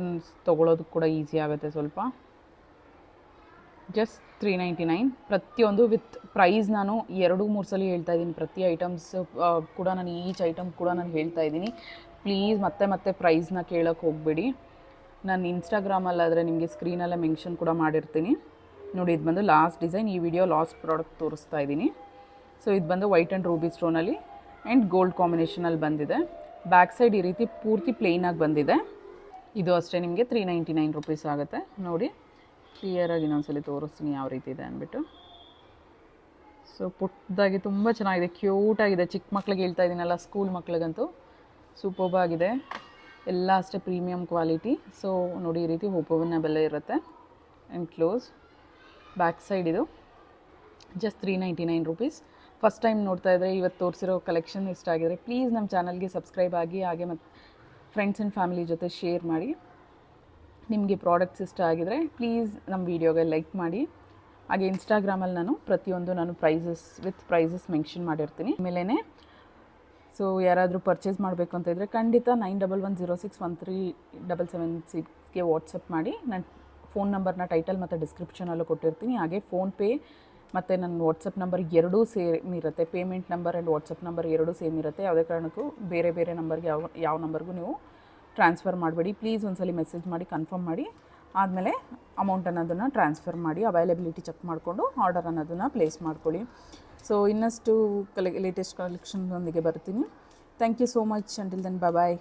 ತೊಗೊಳೋದಕ್ಕೆ ಕೂಡ ಈಸಿ ಆಗುತ್ತೆ ಸ್ವಲ್ಪ. ಜಸ್ಟ್ 399 ಪ್ರತಿಯೊಂದು ವಿತ್ ಪ್ರೈಸ್. ನಾನು 2-3 ಸಲ ಹೇಳ್ತಾ ಇದ್ದೀನಿ. ಪ್ರತಿ ಐಟಮ್ಸ್ ಕೂಡ ನಾನು ಈಚ್ ಐಟಮ್ ಕೂಡ ನಾನು ಹೇಳ್ತಾ ಇದ್ದೀನಿ. ಪ್ಲೀಸ್ ಮತ್ತೆ ಪ್ರೈಸ್ನ ಕೇಳೋಕ್ಕೆ ಹೋಗಬೇಡಿ. ನಾನು ಇನ್ಸ್ಟಾಗ್ರಾಮಲ್ಲಾದರೆ ನಿಮಗೆ ಸ್ಕ್ರೀನಲ್ಲೇ ಮೆನ್ಷನ್ ಕೂಡ ಮಾಡಿರ್ತೀನಿ ನೋಡಿ. ಇದು ಬಂದು ಲಾಸ್ಟ್ ಡಿಸೈನ್. ಈ ವಿಡಿಯೋ ಲಾಸ್ಟ್ ಪ್ರಾಡಕ್ಟ್ ತೋರಿಸ್ತಾ ಇದ್ದೀನಿ. ಸೊ ಇದು ಬಂದು ವೈಟ್ ಆ್ಯಂಡ್ ರೂಬಿ ಸ್ಟೋನಲ್ಲಿ ಆ್ಯಂಡ್ ಗೋಲ್ಡ್ ಕಾಂಬಿನೇಷನಲ್ಲಿ ಬಂದಿದೆ. ಬ್ಯಾಕ್ ಸೈಡ್ ಈ ರೀತಿ ಪೂರ್ತಿ ಪ್ಲೇನಾಗಿ ಬಂದಿದೆ. ಇದು ಅಷ್ಟೇ ನಿಮಗೆ 399 ರುಪೀಸ್ ಆಗುತ್ತೆ ನೋಡಿ. ಕ್ಲಿಯರಾಗಿ ಇನ್ನೊಂದ್ಸಲಿ ತೋರಿಸ್ತೀನಿ ಯಾವ ರೀತಿ ಇದೆ ಅಂದ್ಬಿಟ್ಟು. ಸೊ ಪುಟ್ಟದಾಗಿ ತುಂಬ ಚೆನ್ನಾಗಿದೆ, ಕ್ಯೂಟಾಗಿದೆ. ಚಿಕ್ಕ ಮಕ್ಳಿಗೆ ಹೇಳ್ತಾ ಇದ್ದೀನಲ್ಲ, ಸ್ಕೂಲ್ ಮಕ್ಳಿಗಂತೂ ಸೂಪರ್ಬ್ ಆಗಿದೆ. ಎಲ್ಲ ಅಷ್ಟೇ ಪ್ರೀಮಿಯಂ ಕ್ವಾಲಿಟಿ. ಸೊ ನೋಡಿ ಈ ರೀತಿ ಓಪನಬಲ್ ಇರುತ್ತೆ ಆ್ಯಂಡ್ ಕ್ಲೋಸ್. ಬ್ಯಾಕ್ ಸೈಡ್ ಇದು ಜಸ್ಟ್ 399 ರುಪೀಸ್. ಫಸ್ಟ್ ಟೈಮ್ ನೋಡ್ತಾ ಇದ್ದರೆ ಇವತ್ತು ತೋರಿಸಿರೋ ಕಲೆಕ್ಷನ್ ಇಷ್ಟ ಆಗಿದ್ರೆ ಪ್ಲೀಸ್ ನಮ್ಮ ಚಾನಲ್ಗೆ ಸಬ್ಸ್ಕ್ರೈಬ್ ಆಗಿ, ಹಾಗೆ ಮತ್ತು ಫ್ರೆಂಡ್ಸ್ ಆ್ಯಂಡ್ ಫ್ಯಾಮಿಲಿ ಜೊತೆ ಶೇರ್ ಮಾಡಿ. ನಿಮಗೆ ಪ್ರಾಡಕ್ಟ್ಸ್ ಇಷ್ಟ ಆಗಿದರೆ ಪ್ಲೀಸ್ ನಮ್ಮ ವೀಡಿಯೋಗೆ ಲೈಕ್ ಮಾಡಿ. ಹಾಗೆ ಇನ್ಸ್ಟಾಗ್ರಾಮಲ್ಲಿ ನಾನು ಪ್ರೈಸಸ್ ಮೆನ್ಷನ್ ಮಾಡಿರ್ತೀನಿ ಮೇಲೇ. ಸೊ ಯಾರಾದರೂ ಪರ್ಚೇಸ್ ಮಾಡಬೇಕು ಅಂತ ಇದ್ದರೆ ಖಂಡಿತ 9110613776ಗೆ ವಾಟ್ಸಪ್ ಮಾಡಿ. ನನ್ನ ಫೋನ್ ನಂಬರ್ನ ಟೈಟಲ್ ಮತ್ತು ಡಿಸ್ಕ್ರಿಪ್ಷನಲ್ಲೂ ಕೊಟ್ಟಿರ್ತೀನಿ. ಹಾಗೆ ಫೋನ್ಪೇ ಮತ್ತು ನನ್ನ ವಾಟ್ಸಪ್ ನಂಬರ್ ಎರಡೂ ಸೇಮ್ ಇರುತ್ತೆ. Payment number and WhatsApp number ಎರಡೂ ಸೇಮ್ ಇರುತ್ತೆ. ಯಾವುದೇ ಕಾರಣಕ್ಕೂ ಬೇರೆ ಬೇರೆ ನಂಬರ್ಗೆ ಯಾವ ನಂಬರ್ಗೂ ನೀವು ಟ್ರಾನ್ಸ್ಫರ್ ಮಾಡಬೇಡಿ. ಪ್ಲೀಸ್ ಒಂದ್ಸಲಿ ಮೆಸೇಜ್ ಮಾಡಿ ಕನ್ಫರ್ಮ್ ಮಾಡಿ. ಆದಮೇಲೆ ಅಮೌಂಟ್ ಅನ್ನೋದನ್ನು ಟ್ರಾನ್ಸ್ಫರ್ ಮಾಡಿ ಅವೈಲಬಿಲಿಟಿ ಚೆಕ್ ಮಾಡಿಕೊಂಡು ಆರ್ಡರ್ ಅನ್ನೋದನ್ನು ಪ್ಲೇಸ್ ಮಾಡ್ಕೊಳ್ಳಿ. ಸೊ ಇನ್ನಷ್ಟು ಲೇಟೆಸ್ಟ್ ಕಲೆಕ್ಷನ್ದೊಂದಿಗೆ ಬರ್ತೀನಿ. Thank you so much. Until then bye.